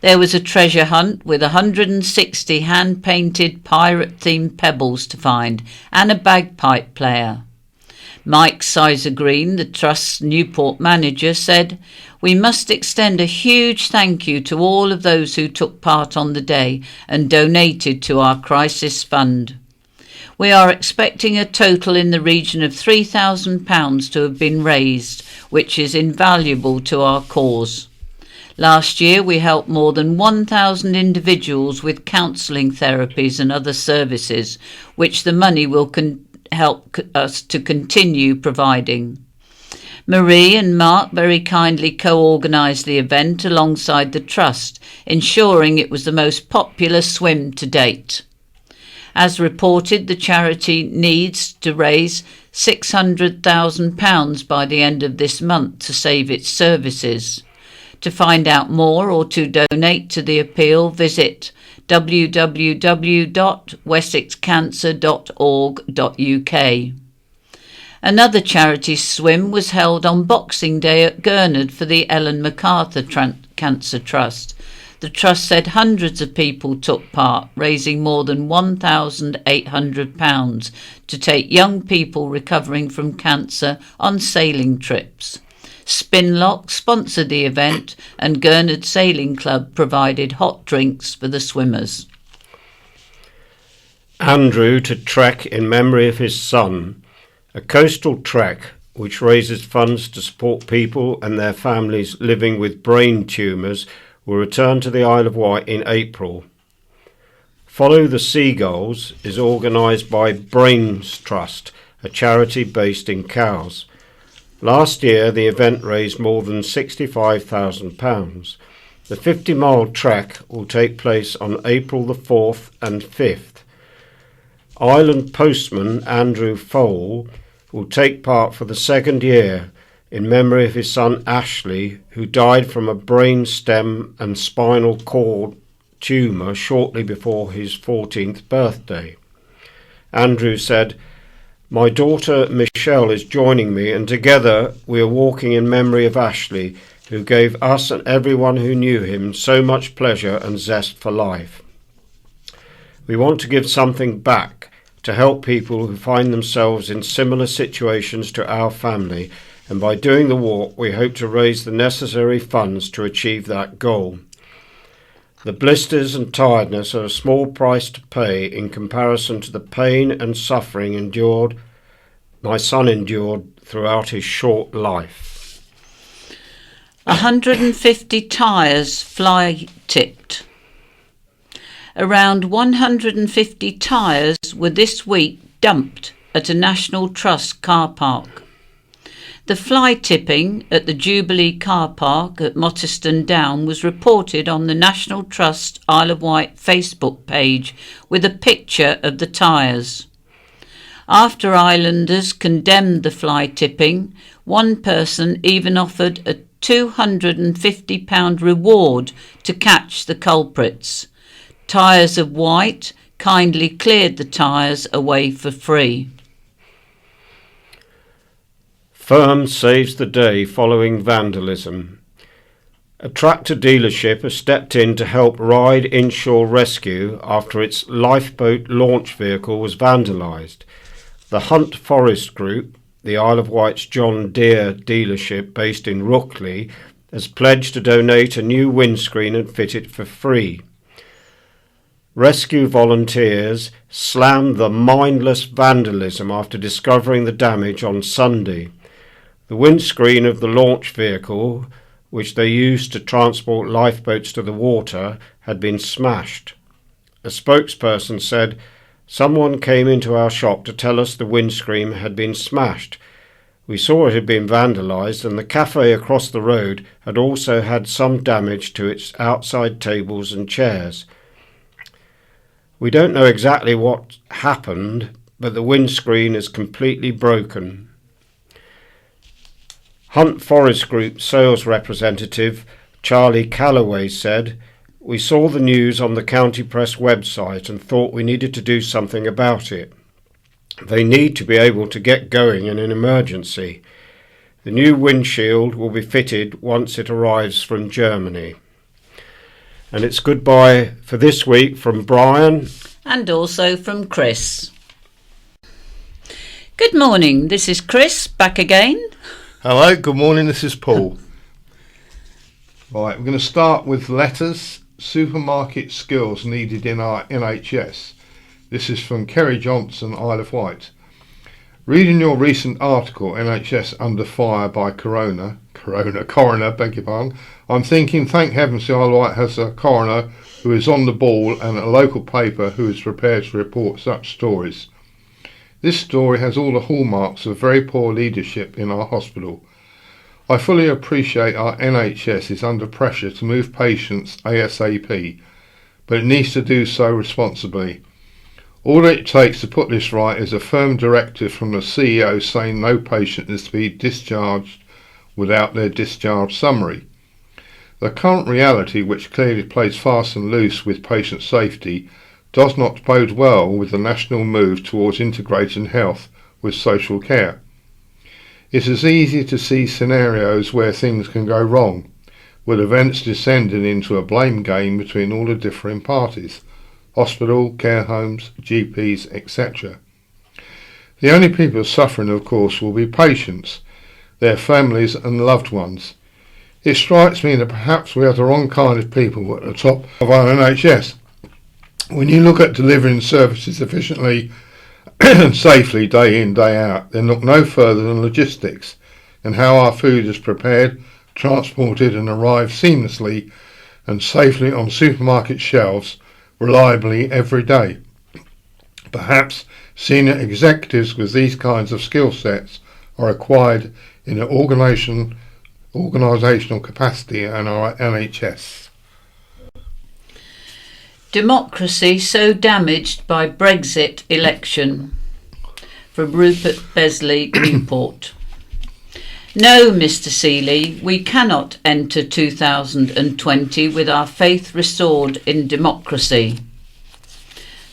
There was a treasure hunt with 160 hand-painted pirate-themed pebbles to find and a bagpipe player. Mike Sizer Green, the Trust's Newport manager, said, "We must extend a huge thank you to all of those who took part on the day and donated to our crisis fund. We are expecting a total in the region of £3,000 to have been raised, which is invaluable to our cause. Last year we helped more than 1,000 individuals with counselling therapies and other services, which the money will help us to continue providing." Marie and Mark very kindly co-organised the event alongside the Trust, ensuring it was the most popular swim to date. As reported, the charity needs to raise £600,000 by the end of this month to save its services. To find out more or to donate to the appeal, visit www.wessexcancer.org.uk. Another charity swim was held on Boxing Day at Gurnard for the Ellen MacArthur Cancer Trust. The Trust said hundreds of people took part, raising more than £1,800 to take young people recovering from cancer on sailing trips. Spinlock sponsored the event and Gurnard Sailing Club provided hot drinks for the swimmers. Andrew to trek in memory of his son. A coastal trek which raises funds to support people and their families living with brain tumours will return to the Isle of Wight in April. Follow the Seagulls is organised by Brains Trust, a charity based in Cowes. Last year the event raised more than £65,000. The 50-mile trek will take place on April the 4th and 5th. Island postman Andrew Fowle will take part for the second year in memory of his son Ashley, who died from a brain stem and spinal cord tumour shortly before his 14th birthday. Andrew said, "My daughter Michelle is joining me, and together we are walking in memory of Ashley, who gave us and everyone who knew him so much pleasure and zest for life. We want to give something back to help people who find themselves in similar situations to our family, and by doing the walk we hope to raise the necessary funds to achieve that goal. The blisters and tiredness are a small price to pay in comparison to the pain and suffering my son endured throughout his short life." 150 tyres fly tipped. Around 150 tyres were this week dumped at a National Trust car park. The fly tipping at the Jubilee car park at Mottiston Down was reported on the National Trust Isle of Wight Facebook page with a picture of the tyres. After islanders condemned the fly tipping, one person even offered a £250 reward to catch the culprits. Tyres of Wight kindly cleared the tyres away for free. Firm saves the day following vandalism. A tractor dealership has stepped in to help Ride Inshore Rescue after its lifeboat launch vehicle was vandalised. The Hunt Forest Group, the Isle of Wight's John Deere dealership based in Rookley, has pledged to donate a new windscreen and fit it for free. Rescue volunteers slammed the mindless vandalism after discovering the damage on Sunday. The windscreen of the launch vehicle, which they used to transport lifeboats to the water, had been smashed. A spokesperson said, "Someone came into our shop to tell us the windscreen had been smashed. We saw it had been vandalised, and the cafe across the road had also had some damage to its outside tables and chairs. We don't know exactly what happened, but the windscreen is completely broken." Hunt Forest Group sales representative Charlie Calloway said, "We saw the news on the County Press website and thought we needed to do something about it. They need to be able to get going in an emergency. The new windshield will be fitted once it arrives from Germany." And it's goodbye for this week from Brian. And also from Chris. Good morning, this is Chris, back again. Hello, good morning, this is Paul. Right, we're going to start with letters, supermarket skills needed in our NHS. This is from Kerry Johnson, Isle of Wight. Reading your recent article, NHS Under Fire by Coroner, beg your pardon, I'm thinking, thank heavens the Isle of Wight has a coroner who is on the ball and a local paper who is prepared to report such stories. This story has all the hallmarks of very poor leadership in our hospital. I fully appreciate our NHS is under pressure to move patients ASAP, but it needs to do so responsibly. All it takes to put this right is a firm directive from the CEO saying no patient is to be discharged without their discharge summary. The current reality, which clearly plays fast and loose with patient safety, does not bode well with the national move towards integrating health with social care. It is easy to see scenarios where things can go wrong, with events descending into a blame game between all the differing parties, hospital, care homes, GPs, etc. The only people suffering, of course, will be patients, their families and loved ones. It strikes me that perhaps we have the wrong kind of people at the top of our NHS. When you look at delivering services efficiently and safely day in, day out, then look no further than logistics and how our food is prepared, transported and arrived seamlessly and safely on supermarket shelves reliably every day. Perhaps senior executives with these kinds of skill sets are required in an organisational capacity in our NHS. Democracy so damaged by Brexit election. From Rupert Besley, Newport. No, Mr. Seeley, we cannot enter 2020 with our faith restored in democracy.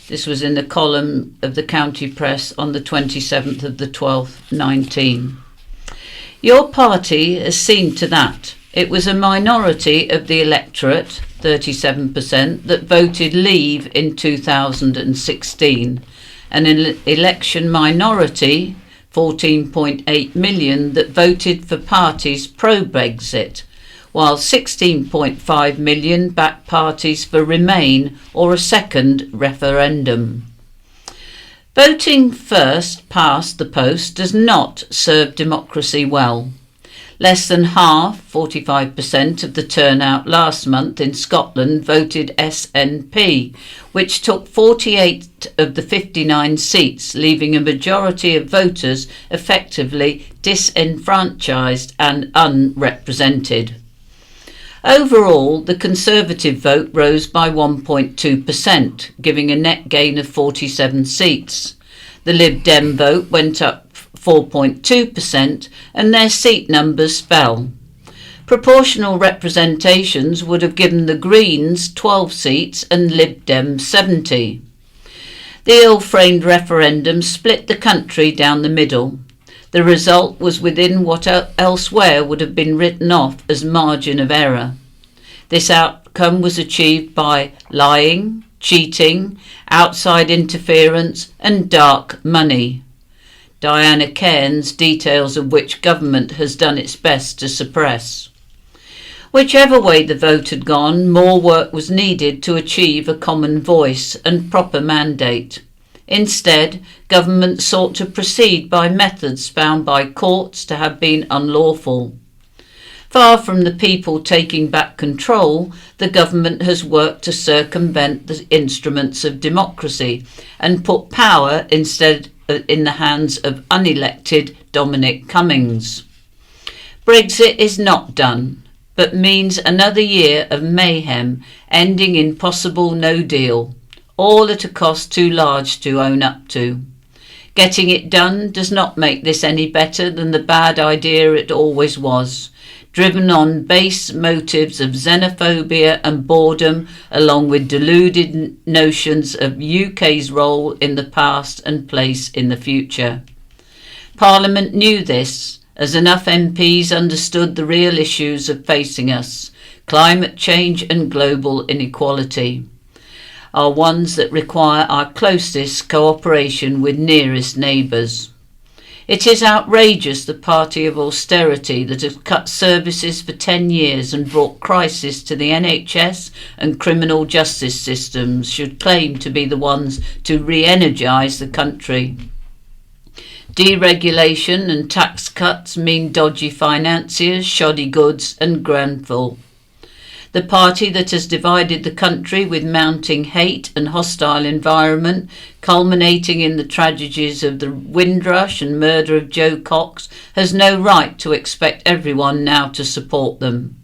This was in the column of the County Press on the 27th of the 12th, 19. Your party has seen to that. It was a minority of the electorate, 37%, that voted Leave in 2016, and an election minority, 14.8 million, that voted for parties pro-Brexit, while 16.5 million backed parties for Remain or a second referendum. Voting first past the post does not serve democracy well. Less than half, 45% of the turnout last month in Scotland voted SNP, which took 48 of the 59 seats, leaving a majority of voters effectively disenfranchised and unrepresented. Overall, the Conservative vote rose by 1.2%, giving a net gain of 47 seats. The Lib Dem vote went up 4.2% and their seat numbers fell. Proportional representations would have given the Greens 12 seats and Lib Dem 70. The ill-framed referendum split the country down the middle. The result was within what elsewhere would have been written off as margin of error. This outcome was achieved by lying, cheating, outside interference and dark money. Diana Cairns, details of which government has done its best to suppress. Whichever way the vote had gone, more work was needed to achieve a common voice and proper mandate. Instead, government sought to proceed by methods found by courts to have been unlawful. Far from the people taking back control, the government has worked to circumvent the instruments of democracy and put power instead in the hands of unelected Dominic Cummings. Brexit is not done, but means another year of mayhem ending in possible no deal, all at a cost too large to own up to. Getting it done does not make this any better than the bad idea it always was, driven on base motives of xenophobia and boredom, along with deluded notions of UK's role in the past and place in the future. Parliament knew this, as enough MPs understood the real issues of facing us: climate change and global inequality, are ones that require our closest cooperation with nearest neighbours. It is outrageous the party of austerity that has cut services for 10 years and brought crisis to the NHS and criminal justice systems should claim to be the ones to re-energise the country. Deregulation and tax cuts mean dodgy financiers, shoddy goods and granful. The party that has divided the country with mounting hate and hostile environment, culminating in the tragedies of the Windrush and murder of Joe Cox, has no right to expect everyone now to support them.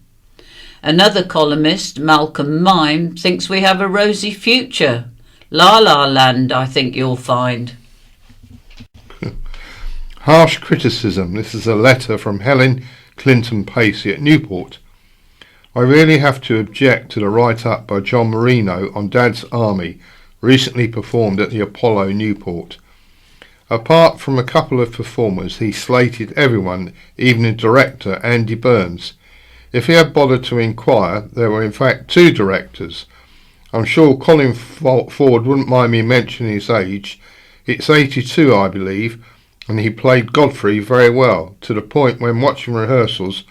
Another columnist, Malcolm Mime, thinks we have a rosy future. La La Land, I think you'll find. Harsh criticism. This is a letter from Helen Clinton Pacey at Newport. I really have to object to the write-up by John Marino on Dad's Army, recently performed at the Apollo Newport. Apart from a couple of performers, he slated everyone, even the director, Andy Burns. If he had bothered to inquire, there were in fact 2 directors. I'm sure Colin Ford wouldn't mind me mentioning his age. It's 82, I believe, and he played Godfrey very well, to the point when watching rehearsals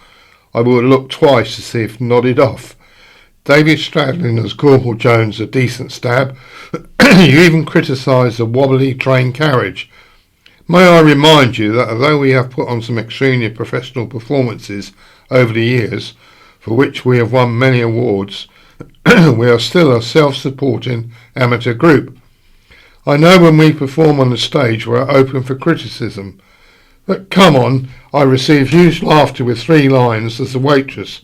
I would look twice to see if nodded off. David Stradlin as Corporal Jones, a decent stab. You even criticised the wobbly train carriage. May I remind you that although we have put on some extremely professional performances over the years, for which we have won many awards, we are still a self-supporting amateur group. I know when we perform on the stage we are open for criticism. But come on, I received huge laughter with 3 lines as a waitress,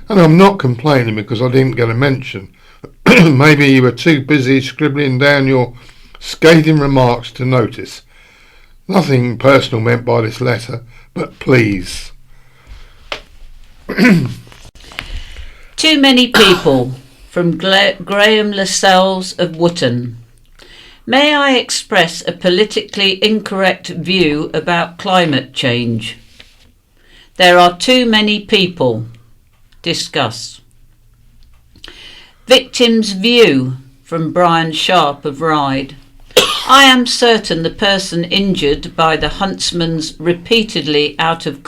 and I'm not complaining because I didn't get a mention. Maybe you were too busy scribbling down your scathing remarks to notice. Nothing personal meant by this letter, but please. Too many people, from Graham Lascelles of Wootton. May I express a politically incorrect view about climate change? There are too many people. Discuss. Victim's view, from Brian Sharp of Ryde. I am certain the person injured by the huntsman's repeatedly out of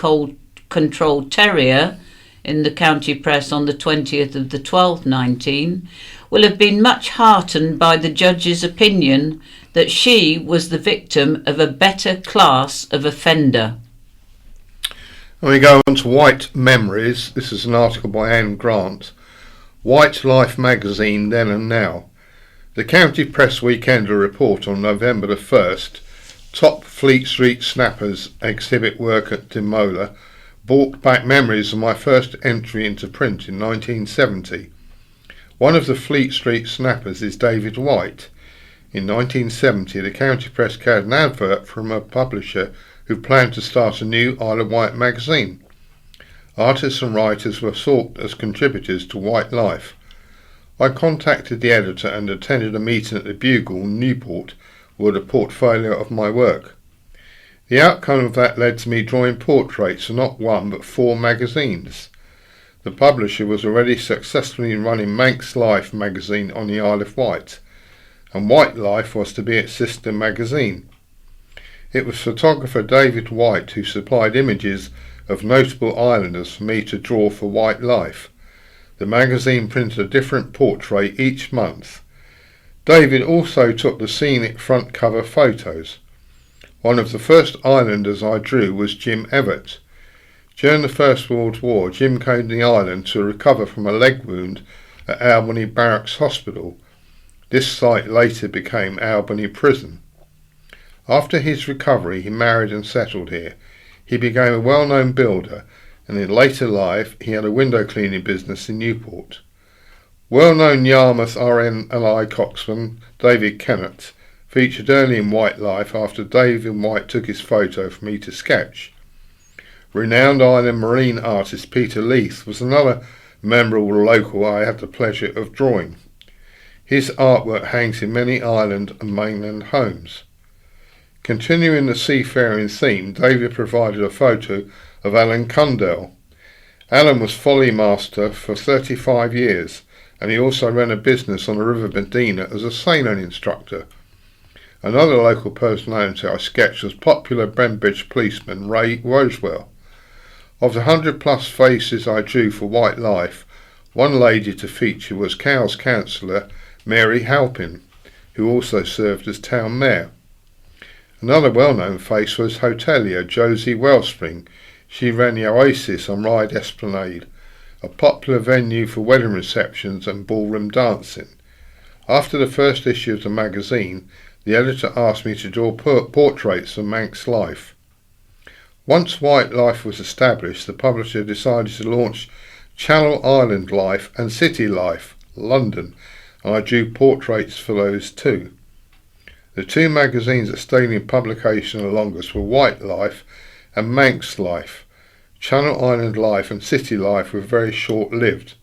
control terrier in the county press on the 20th of the 12th 19 will have been much heartened by the judge's opinion that she was the victim of a better class of offender. And we go on to Wight Memories. This is an article by Anne Grant. Wight Life magazine, then and now. The County Press Weekender report on November the 1st. Top Fleet Street snappers exhibit work at Demola. Brought back memories of my first entry into print in 1970. One of the Fleet Street snappers is David Wight. In 1970, the County Press carried an advert from a publisher who planned to start a new Isle of Wight magazine. Artists and writers were sought as contributors to Wight Life. I contacted the editor and attended a meeting at the Bugle in Newport with a portfolio of my work. The outcome of that led to me drawing portraits of not 1 but 4 magazines. The publisher was already successfully running Manx Life magazine on the Isle of Wight, and Wight Life was to be its sister magazine. It was photographer David Wight who supplied images of notable islanders for me to draw for Wight Life. The magazine printed a different portrait each month. David also took the scenic front cover photos. One of the first islanders I drew was Jim Evett. During the First World War, Jim came to the island to recover from a leg wound at Albany Barracks Hospital. This site later became Albany Prison. After his recovery, he married and settled here. He became a well-known builder, and in later life he had a window cleaning business in Newport. Well-known Yarmouth RNLI coxswain David Kennett featured early in Wight Life after David Wight took his photo for me to sketch. Renowned island marine artist Peter Leith was another memorable local I had the pleasure of drawing. His artwork hangs in many island and mainland homes. Continuing the seafaring theme, David provided a photo of Alan Cundell. Alan was folly master for 35 years, and he also ran a business on the River Medina as a sailing instructor. Another local personality I sketched was popular Bembridge policeman Ray Rosewell. Of the 100+ faces I drew for Wight Life, one lady to feature was Cowes councillor Mary Halpin, who also served as town mayor. Another well-known face was hotelier Josie Wellspring. She ran the Oasis on Ryde Esplanade, a popular venue for wedding receptions and ballroom dancing. After the first issue of the magazine, the editor asked me to draw portraits of Manx life. Once Wight Life was established, the publisher decided to launch Channel Island Life and City Life, London, and I drew portraits for those too. The two magazines that stayed in publication the longest were Wight Life and Manx Life. Channel Island Life and City Life were very short-lived.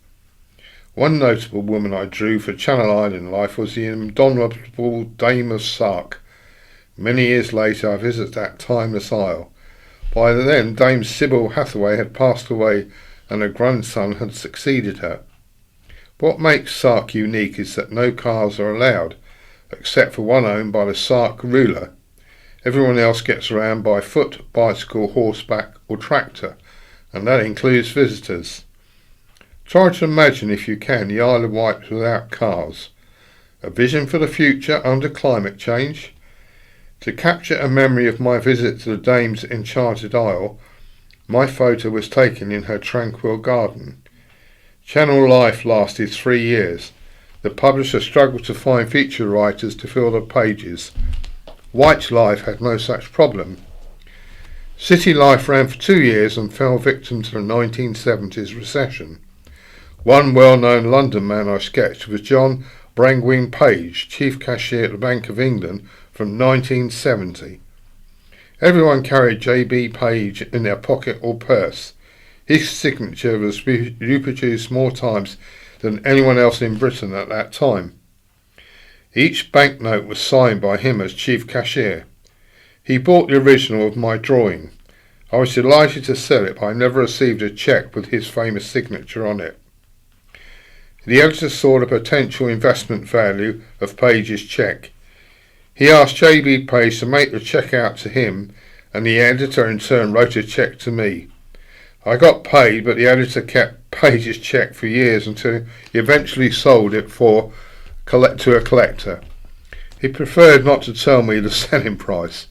One notable woman I drew for Channel Island Life was the indomitable Dame of Sark. Many years later I visited that timeless isle. By then Dame Sybil Hathaway had passed away and her grandson had succeeded her. What makes Sark unique is that no cars are allowed, except for one owned by the Sark ruler. Everyone else gets around by foot, bicycle, horseback or tractor, and that includes visitors. Try to imagine, if you can, the Isle of Wight without cars. A vision for the future under climate change. To capture a memory of my visit to the Dame's Enchanted Isle, my photo was taken in her tranquil garden. Channel Life lasted 3 years. The publisher struggled to find feature writers to fill the pages. Wight Life had no such problem. City Life ran for 2 years and fell victim to the 1970s recession. One well-known London man I sketched was John Brangwyn Page, chief cashier at the Bank of England from 1970. Everyone carried J.B. Page in their pocket or purse. His signature was reproduced more times than anyone else in Britain at that time. Each banknote was signed by him as chief cashier. He bought the original of my drawing. I was delighted to sell it, but I never received a cheque with his famous signature on it. The editor saw the potential investment value of Page's cheque. He asked J.B. Page to make the cheque out to him, and the editor in turn wrote a cheque to me. I got paid, but the editor kept Page's cheque for years until he eventually sold it to a collector. He preferred not to tell me the selling price.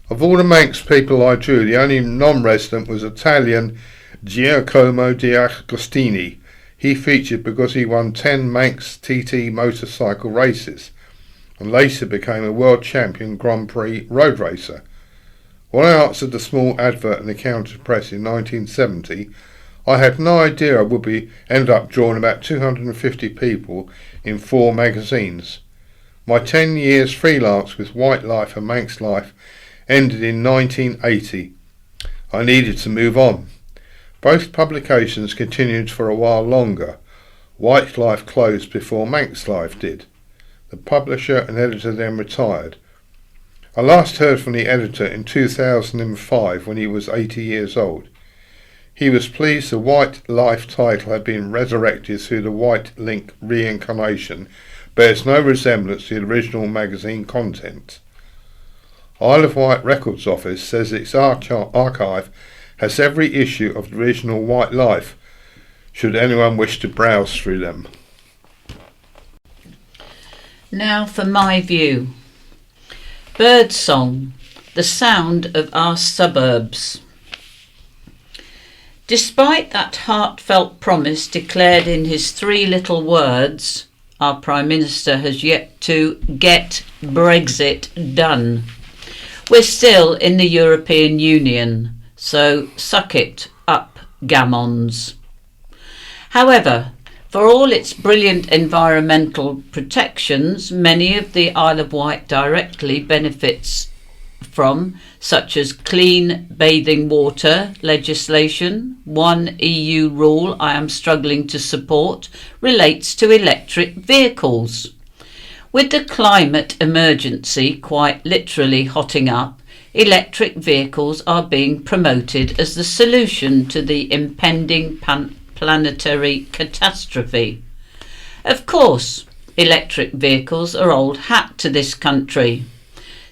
Of all the Manx people I drew, the only non-resident was Italian Giacomo D'Agostini. He featured because he won 10 Manx TT motorcycle races and later became a world champion Grand Prix road racer. When I answered the small advert in the Counter Press in 1970, I had no idea I would end up drawing about 250 people in 4 magazines. My 10 years freelance with Wight Life and Manx Life ended in 1980. I needed to move on. Both publications continued for a while longer. Wight Life closed before Manx Life did. The publisher and editor then retired. I last heard from the editor in 2005 when he was 80 years old. He was pleased the Wight Life title had been resurrected through the Wight Link reincarnation, bears no resemblance to the original magazine content. Isle of Wight Records Office says its archive has every issue of the original Wight Life, should anyone wish to browse through them. Now for my view. Birdsong, the sound of our suburbs. Despite that heartfelt promise declared in his 3 little words, our Prime Minister has yet to get Brexit done. We're still in the European Union, so suck it up, gammons. However, for all its brilliant environmental protections, many of the Isle of Wight directly benefits from, such as clean bathing water legislation. One EU rule I am struggling to support relates to electric vehicles. With the climate emergency quite literally hotting up, electric vehicles are being promoted as the solution to the impending planetary catastrophe. Of course, electric vehicles are old hat to this country.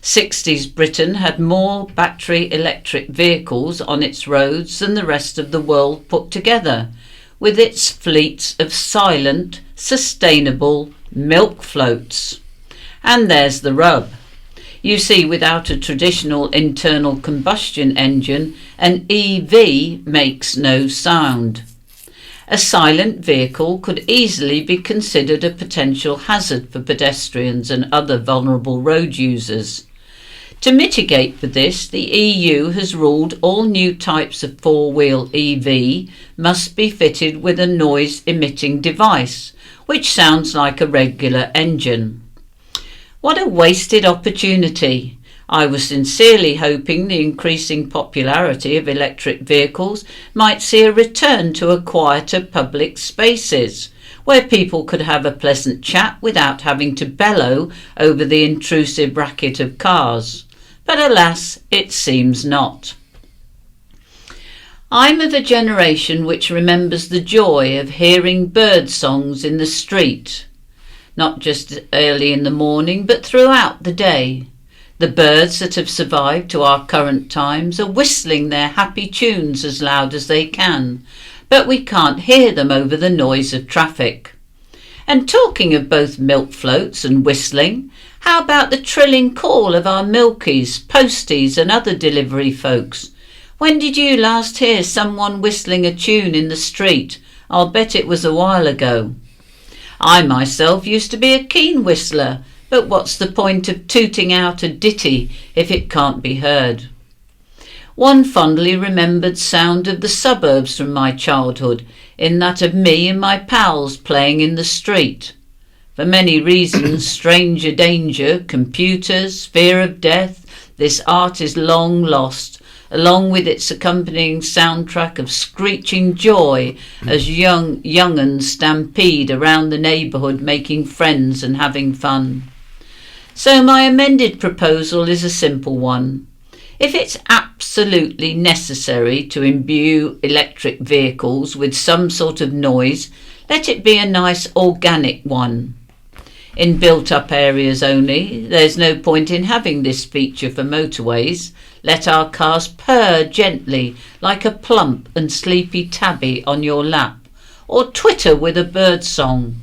60s Britain had more battery electric vehicles on its roads than the rest of the world put together, with its fleets of silent, sustainable milk floats. And there's the rub. You see, without a traditional internal combustion engine, an EV makes no sound. A silent vehicle could easily be considered a potential hazard for pedestrians and other vulnerable road users. To mitigate for this, the EU has ruled all new types of four-wheel EV must be fitted with a noise-emitting device, which sounds like a regular engine. What a wasted opportunity! I was sincerely hoping the increasing popularity of electric vehicles might see a return to a quieter public spaces, where people could have a pleasant chat without having to bellow over the intrusive racket of cars. But alas, it seems not. I'm of a generation which remembers the joy of hearing bird songs in the street, not just early in the morning, but throughout the day. The birds that have survived to our current times are whistling their happy tunes as loud as they can, but we can't hear them over the noise of traffic. And talking of both milk floats and whistling, how about the trilling call of our milkies, posties and other delivery folks? When did you last hear someone whistling a tune in the street? I'll bet it was a while ago. I myself used to be a keen whistler, but what's the point of tooting out a ditty if it can't be heard? One fondly remembered sound of the suburbs from my childhood, in that of me and my pals playing in the street. For many reasons, stranger danger, computers, fear of death, this art is long lost, along with its accompanying soundtrack of screeching joy as young'uns stampede around the neighbourhood making friends and having fun. So my amended proposal is a simple one. If it's absolutely necessary to imbue electric vehicles with some sort of noise, let it be a nice organic one. In built-up areas only, there's no point in having this feature for motorways. Let our cars purr gently like a plump and sleepy tabby on your lap, or twitter with a bird song.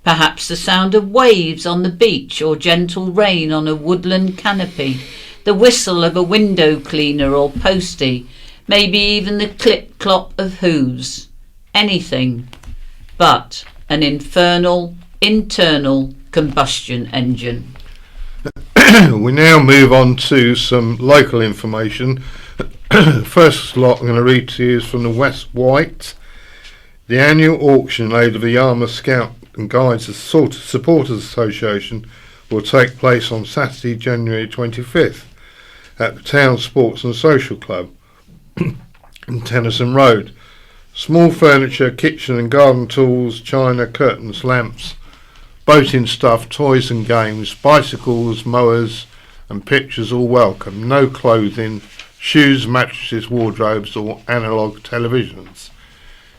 Perhaps the sound of waves on the beach or gentle rain on a woodland canopy, the whistle of a window cleaner or postie, maybe even the clip-clop of hooves. Anything but an infernal, internal combustion engine. We now move on to some local information. First lot I'm going to read to you is from the West Wight. The annual auction over the Yarmouth Scout and Guides Supporters Association will take place on Saturday, January 25th at the Town Sports and Social Club in Tennyson Road. Small furniture, kitchen and garden tools, china, curtains, lamps, boating stuff, toys and games, bicycles, mowers and pictures all welcome. No clothing, shoes, mattresses, wardrobes or analogue televisions.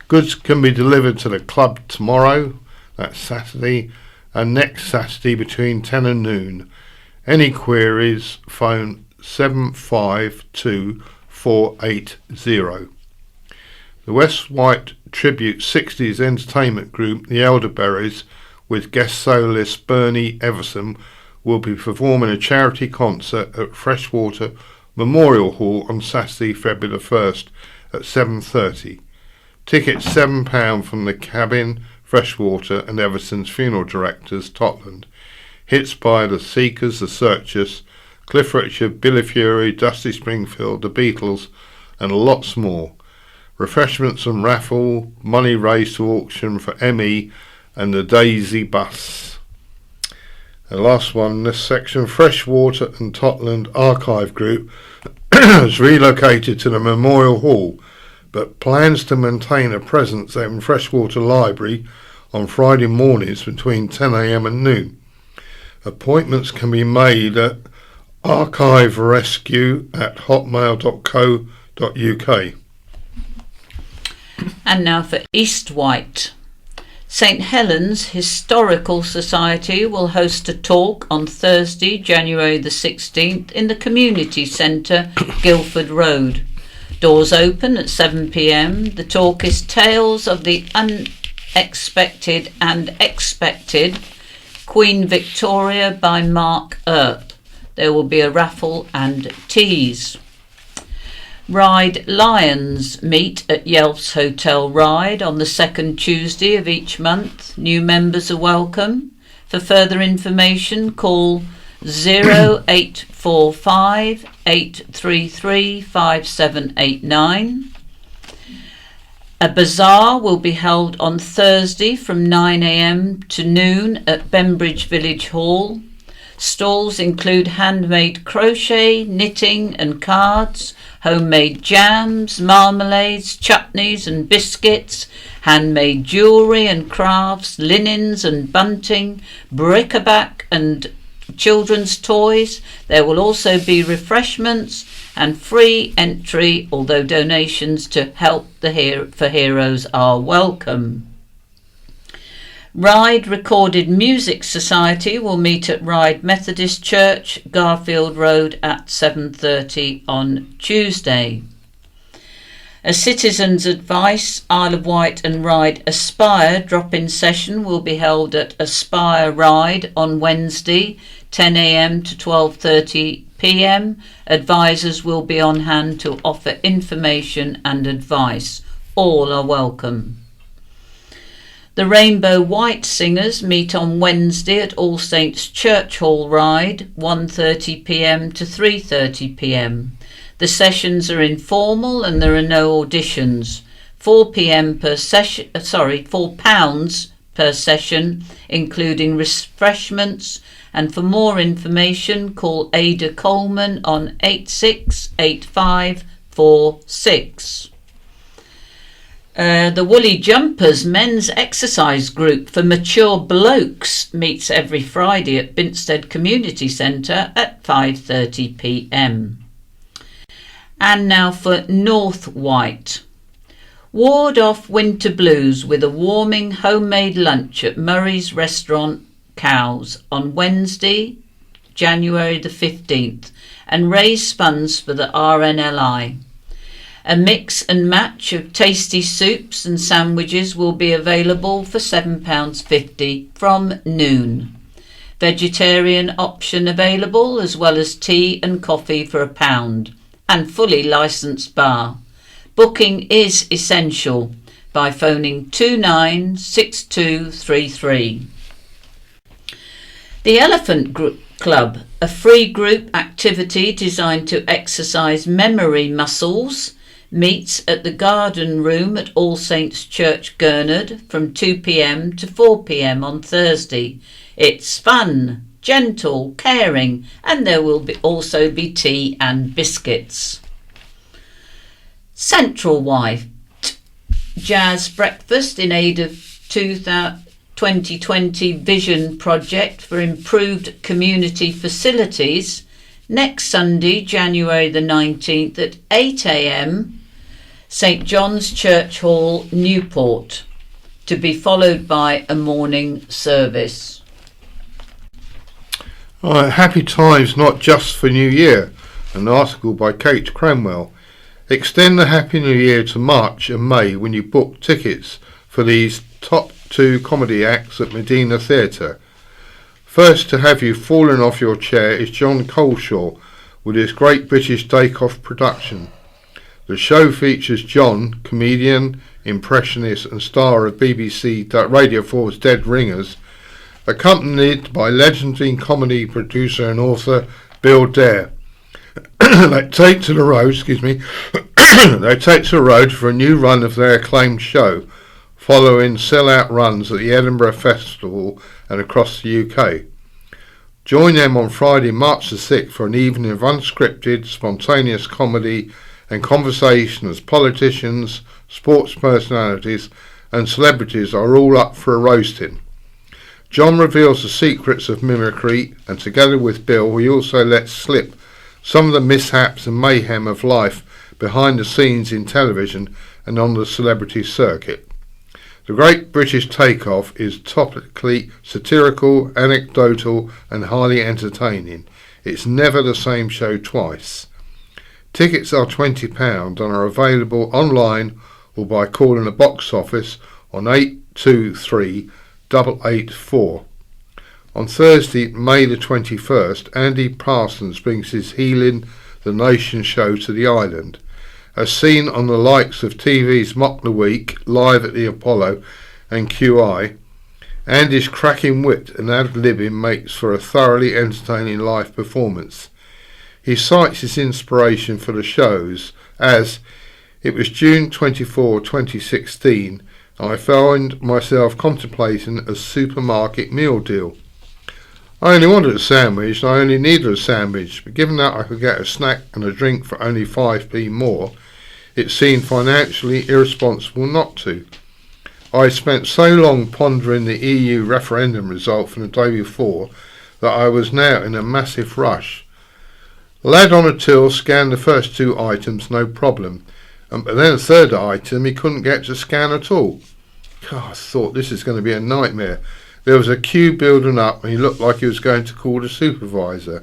Goods can be delivered to the club tomorrow, that's Saturday, and next Saturday between 10 and noon. Any queries, phone 752480. The West Wight Tribute 60s entertainment group, the Elderberries, with guest soloist Bernie Everson, will be performing a charity concert at Freshwater Memorial Hall on Saturday, February the 1st at 7:30. Tickets £7 from the Cabin, Freshwater and Everson's funeral directors, Totland. Hits by the Seekers, the Searchers, Cliff Richard, Billy Fury, Dusty Springfield, the Beatles and lots more. Refreshments and raffle, money raised to auction for ME and the Daisy Bus. The last one, this section, Freshwater and Totland Archive Group has relocated to the Memorial Hall, but plans to maintain a presence in Freshwater Library on Friday mornings between 10 a.m. and noon. Appointments can be made at archiverescue@hotmail.co.uk. And now for East Wight. St Helens Historical Society will host a talk on Thursday, January the 16th in the Community Centre, Guildford Road. Doors open at 7 p.m. The talk is Tales of the Unexpected and Expected, Queen Victoria by Mark Earp. There will be a raffle and teas. Ride Lions meet at Yelf's Hotel Ride on the second Tuesday of each month. New members are welcome. For further information, call 0845 833 5789. A bazaar will be held on Thursday from 9 a.m. to noon at Bembridge Village Hall. Stalls include handmade crochet, knitting and cards, homemade jams, marmalades, chutneys and biscuits, handmade jewellery and crafts, linens and bunting, bric-a-brac and children's toys. There will also be refreshments and free entry, although donations to Help for Heroes are welcome. Ride Recorded Music Society will meet at Ride Methodist Church, Garfield Road at 7:30 on Tuesday. A Citizens Advice Isle of Wight and Ride Aspire drop-in session will be held at Aspire Ride on Wednesday, 10 a.m. to 12:30 p.m. Advisors will be on hand to offer information and advice. All are welcome. The Rainbow Wight Singers meet on Wednesday at All Saints Church Hall Ride, 1:30 p.m. to 3:30 p.m. The sessions are informal and there are no auditions. £4 per session, including refreshments. And for more information, call Ada Coleman on 868546. The Woolly Jumpers men's exercise group for mature blokes meets every Friday at Binstead Community Centre at 5:30 p.m. And now for North Wight. Ward off winter blues with a warming homemade lunch at Murray's Restaurant Cows on Wednesday, January the 15th, and raise funds for the RNLI. A mix and match of tasty soups and sandwiches will be available for £7.50 from noon. Vegetarian option available, as well as tea and coffee for £1, and fully licensed bar. Booking is essential by phoning 296233. The Elephant Club, a free group activity designed to exercise memory muscles, meets at the Garden Room at All Saints Church, Gurnard, from 2 p.m. to 4 p.m. on Thursday. It's fun, gentle, caring, and there will also be tea and biscuits. Central Wight Jazz Breakfast in aid of 2020 Vision Project for improved community facilities next Sunday, January the 19th at 8 a.m. St John's Church Hall, Newport, to be followed by a morning service. Happy times not just for New Year, an article by Kate Cranwell. Extend the Happy New Year to March and May when you book tickets for these top 2 comedy acts at Medina Theatre. First to have you fallen off your chair is John Coleshaw with his Great British Take-Off production. The show features John, comedian, impressionist and star of BBC Radio 4's Dead Ringers, accompanied by legendary comedy producer and author Bill Dare. They take to the road for a new run of their acclaimed show, following sell-out runs at the Edinburgh Festival and across the UK. Join them on Friday, March the 6th for an evening of unscripted, spontaneous comedy and conversation as politicians, sports personalities and celebrities are all up for a roasting. John reveals the secrets of mimicry, and together with Bill he also lets slip some of the mishaps and mayhem of life behind the scenes in television and on the celebrity circuit. The Great British Takeoff is topically satirical, anecdotal and highly entertaining. It's never the same show twice. Tickets are £20 and are available online or by calling the box office on 823 884. On Thursday, May the 21st, Andy Parsons brings his Healing the Nation show to the island. As seen on the likes of TV's Mock the Week, Live at the Apollo and QI, Andy's cracking wit and ad-libbing makes for a thoroughly entertaining live performance. He cites his inspiration for the shows as, "It was June 24, 2016, and I found myself contemplating a supermarket meal deal. I only wanted a sandwich and I only needed a sandwich, but given that I could get a snack and a drink for only 5p more, it seemed financially irresponsible not to. I spent so long pondering the EU referendum result from the day before that I was now in a massive rush. The lad on a till scanned the first two items no problem, but then the third item he couldn't get to scan at all. I thought this is going to be a nightmare. There was a queue building up and he looked like he was going to call the supervisor.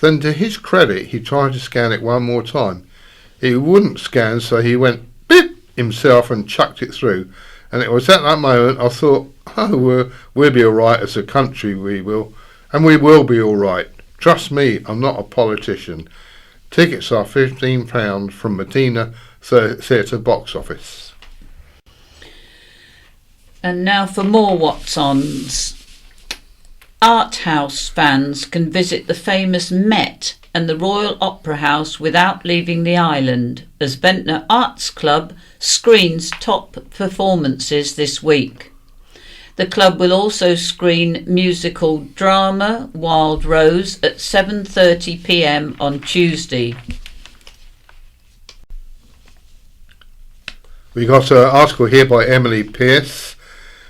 Then to his credit he tried to scan it one more time. It wouldn't scan, so he went beep himself and chucked it through. And it was at that moment I thought, we'll be all right as a country, we will. And we will be all right. Trust me, I'm not a politician. Tickets are £15 from Medina Theatre box office. And now for more what's-ons. Art house fans can visit the famous Met and the Royal Opera House without leaving the island, as Ventnor Arts Club screens top performances this week. The club will also screen musical drama Wild Rose at 7:30 p.m. on Tuesday. We got an article here by Emily Pearce.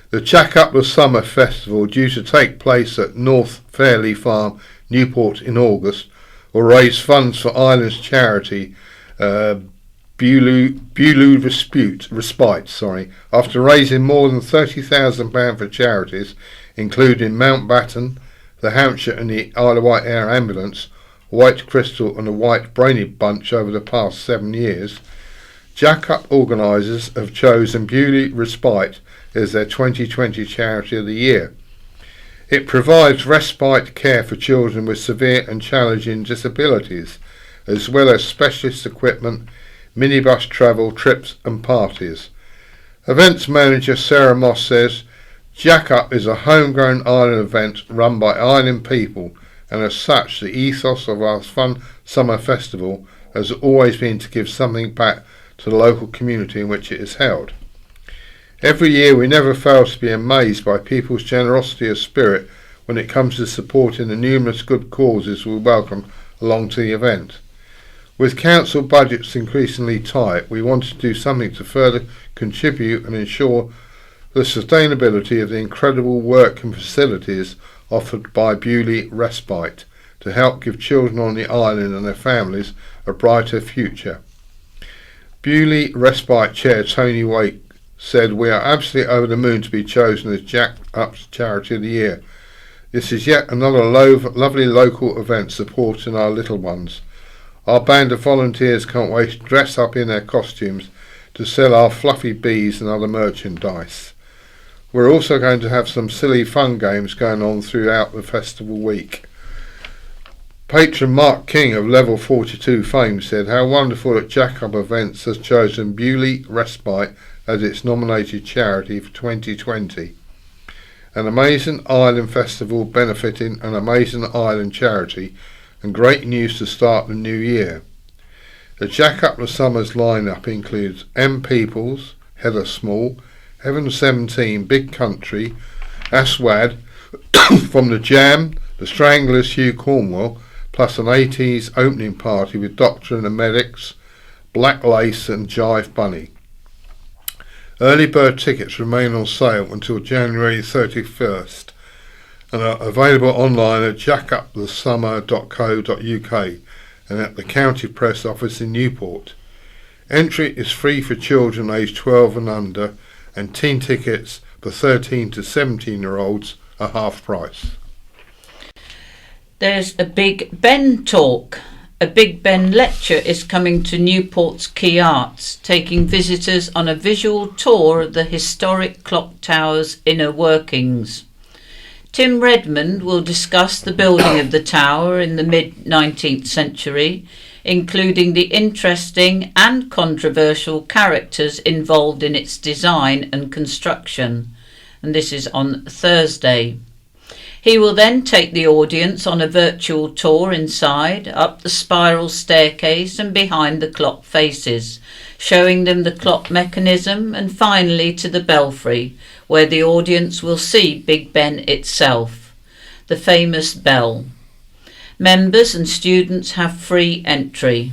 The Jack Up the Summer Festival, due to take place at North Fairley Farm, Newport in August, will raise funds for Ireland's charity Beaulieu Respite, after raising more than £30,000 for charities, including Mountbatten, the Hampshire and the Isle of Wight Air Ambulance, White Crystal and the White Brainy Bunch over the past 7 years. Jack Up organisers have chosen Beaulieu Respite as their 2020 Charity of the Year. It provides respite care for children with severe and challenging disabilities, as well as specialist equipment, minibus travel, trips and parties. Events manager Sarah Moss says, Jack Up is a homegrown island event run by island people, and as such the ethos of our fun summer festival has always been to give something back to the local community in which it is held. Every year we never fail to be amazed by people's generosity of spirit when it comes to supporting the numerous good causes we welcome along to the event. With council budgets increasingly tight, we want to do something to further contribute and ensure the sustainability of the incredible work and facilities offered by Beaulieu Respite to help give children on the island and their families a brighter future. Beaulieu Respite Chair Tony Wight said, "We are absolutely over the moon to be chosen as Jack Up's Charity of the Year. This is yet another lovely local event supporting our little ones. Our band of volunteers can't wait to dress up in their costumes to sell our fluffy bees and other merchandise. We're also going to have some silly fun games going on throughout the festival week." Patron Mark King of Level 42 fame said, "How wonderful that Jack Up Events has chosen Beaulieu Respite as its nominated charity for 2020. An amazing island festival benefiting an amazing island charity, and great news to start the new year." The Jack Up the Summers lineup includes M Peoples, Heather Small, Heaven 17, Big Country, Aswad, From the Jam, The Stranglers, Hugh Cornwell, plus an 80s opening party with Doctor and the Medics, Black Lace and Jive Bunny. Early bird tickets remain on sale until January 31st and are available online at jackupthesummer.co.uk and at the County Press Office in Newport. Entry is free for children aged 12 and under, and teen tickets for 13 to 17-year-olds are half price. There's a Big Ben talk. A Big Ben lecture is coming to Newport's Key Arts, taking visitors on a visual tour of the historic clock tower's inner workings. Tim Redmond will discuss the building of the tower in the mid-19th century, including the interesting and controversial characters involved in its design and construction, and this is on Thursday. He will then take the audience on a virtual tour inside, up the spiral staircase and behind the clock faces, showing them the clock mechanism, and finally to the belfry, where the audience will see Big Ben itself, the famous bell. Members and students have free entry.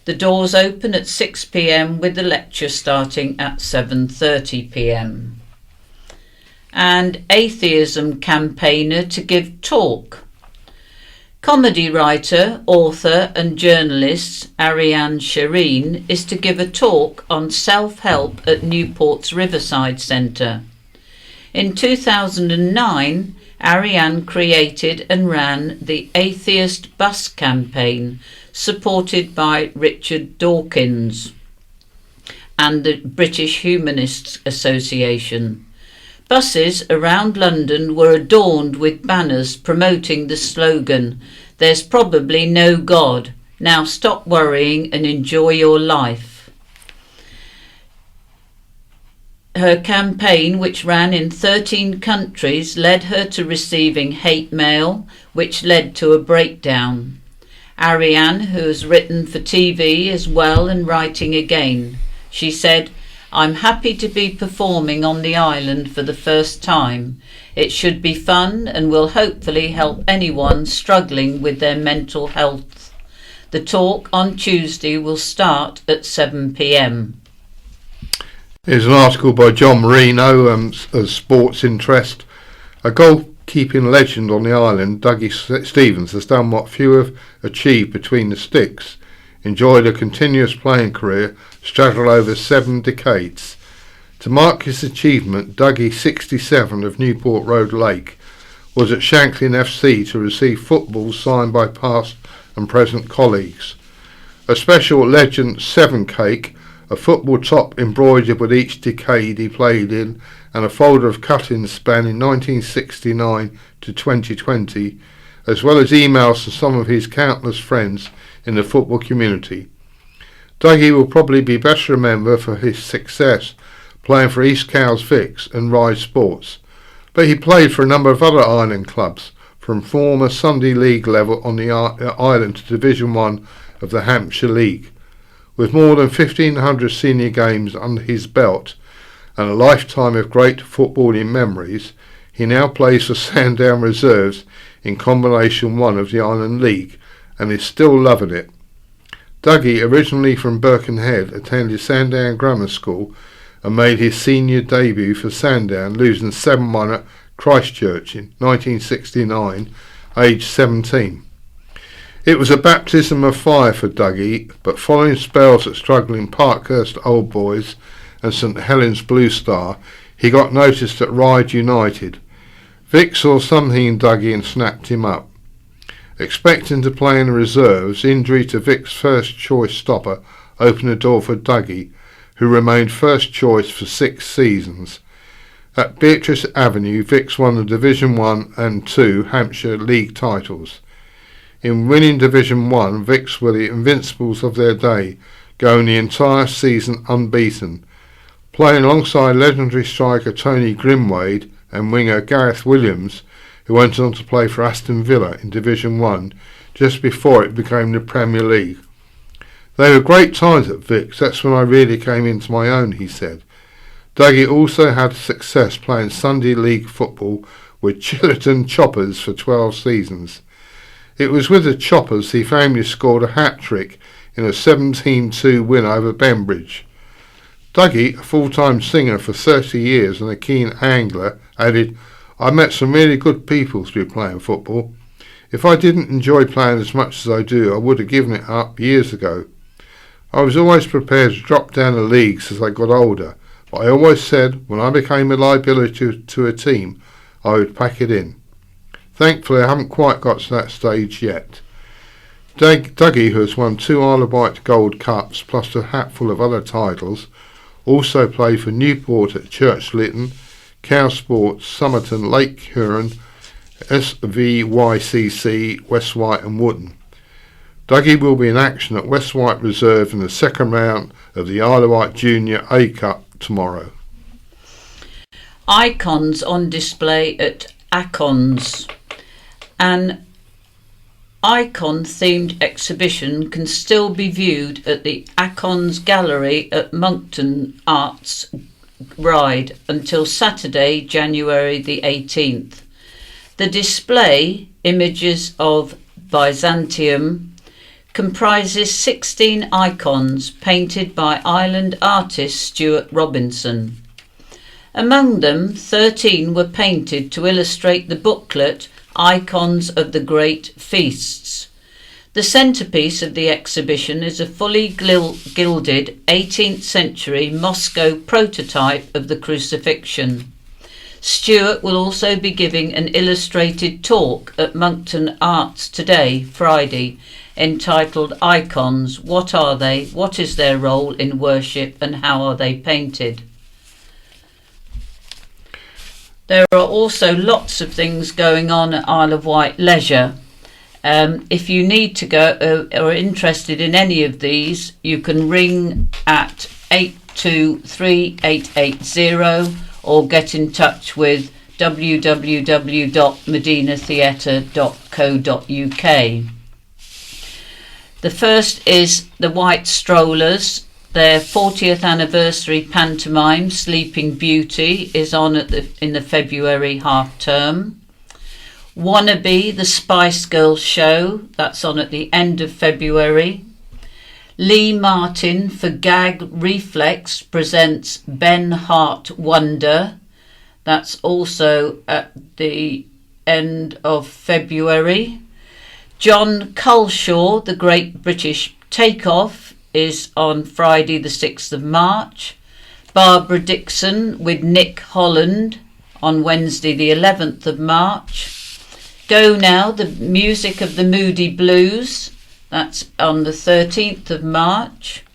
The doors open at 6 p.m. with the lecture starting at 7:30 p.m. And atheism campaigner to give talk. Comedy writer, author and journalist Ariane Shireen is to give a talk on self-help at Newport's Riverside Centre. In 2009, Ariane created and ran the Atheist Bus campaign, supported by Richard Dawkins and the British Humanists Association. Buses around London were adorned with banners promoting the slogan, "There's probably no God. Now stop worrying and enjoy your life." Her campaign, which ran in 13 countries, led her to receiving hate mail, which led to a breakdown. Ariane, who has written for TV as well and writing again, she said, "I'm happy to be performing on the island for the first time. It should be fun and will hopefully help anyone struggling with their mental health. The talk on Tuesday will start at 7 p.m. Here's an article by John Marino, a sports interest. A goalkeeping legend on the island, Dougie Stevens, has done what few have achieved between the sticks. Enjoyed a continuous playing career straddled over 7 decades. To mark his achievement, Dougie, 67, of Newport Road Lake, was at Shanklin FC to receive footballs signed by past and present colleagues. A special Legend 7 cake, a football top embroidered with each decade he played in, and a folder of cuttings spanning 1969 to 2020, as well as emails to some of his countless friends in the football community. Dougie will probably be best remembered for his success playing for East Cowes Vics and Ride Sports, but he played for a number of other island clubs, from former Sunday League level on the island to Division 1 of the Hampshire League. With more than 1,500 senior games under his belt and a lifetime of great footballing memories, he now plays for Sandown Reserves in Combination 1 of the Island League and is still loving it. Dougie, originally from Birkenhead, attended Sandown Grammar School and made his senior debut for Sandown, losing 7-1 at Christchurch in 1969, aged 17. It was a baptism of fire for Dougie, but following spells at struggling Parkhurst Old Boys and St Helens Blue Star, he got noticed at Ryde United. Vic saw something in Dougie and snapped him up. Expecting to play in the reserves, injury to Vic's first choice stopper opened the door for Dougie, who remained first choice for 6 seasons. At Beatrice Avenue, Vics won the Division 1 and 2 Hampshire League titles. In winning Division 1, Vics were the invincibles of their day, going the entire season unbeaten. Playing alongside legendary striker Tony Grimwade and winger Gareth Williams, who went on to play for Aston Villa in Division 1 just before it became the Premier League. "They were great times at Vics, that's when I really came into my own," he said. Dougie also had success playing Sunday League football with Chillerton Choppers for 12 seasons. It was with the Choppers he famously scored a hat-trick in a 17-2 win over Bembridge. Dougie, a full-time singer for 30 years and a keen angler, added, "I met some really good people through playing football. If I didn't enjoy playing as much as I do, I would have given it up years ago. I was always prepared to drop down the leagues as I got older, but I always said when I became a liability to a team, I would pack it in. Thankfully, I haven't quite got to that stage yet. Dougie, who has won 2 Isle of Wight Gold Cups plus a hatful of other titles, also played for Newport at Church Lytton, Cow Sports, Somerton, Lake Huron, SVYCC, West Wight and Wootton. Dougie will be in action at West Wight Reserve in the second round of the Isle of Wight Junior A Cup tomorrow. Icons on display at Acons. An icon-themed exhibition can still be viewed at the Acons Gallery at Moncton Arts Ride until Saturday, January the 18th. The display, Images of Byzantium, comprises 16 icons painted by island artist Stuart Robinson. Among them, 13 were painted to illustrate the booklet Icons of the Great Feasts. The centrepiece of the exhibition is a fully gilded 18th century Moscow prototype of the crucifixion. Stuart will also be giving an illustrated talk at Moncton Arts today, Friday, entitled Icons, What Are They? What is their role in worship and how are they painted? There are also lots of things going on at Isle of Wight Leisure. If you need to go or are interested in any of these, you can ring at 823-880 or get in touch with www.medinatheatre.co.uk. The first is the Wight Strollers. Their 40th anniversary pantomime, Sleeping Beauty, is on in the February half term. Wannabe, the Spice Girls show, that's on at the end of February. Lee Martin for Gag Reflex presents Ben Hart Wonder, that's also at the end of February. John Culshaw, the Great British Takeoff, is on Friday the 6th of March. Barbara Dixon with Nick Holland on Wednesday the 11th of March. Go Now, the music of the Moody Blues, that's on the 13th of March.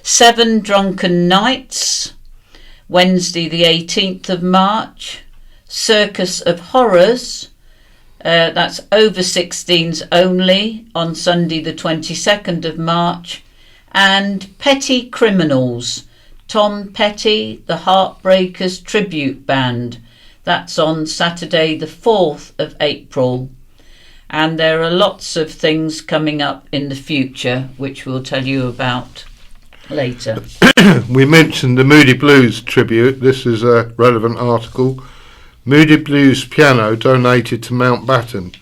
7 Drunken Nights, Wednesday the 18th of March. Circus of Horrors, that's over 16s only, on Sunday the 22nd of March. And Petty Criminals, Tom Petty, the Heartbreakers Tribute Band. That's on Saturday the 4th of April. And there are lots of things coming up in the future, which we'll tell you about later. We mentioned the Moody Blues tribute. This is a relevant article. Moody Blues piano donated to Mountbatten.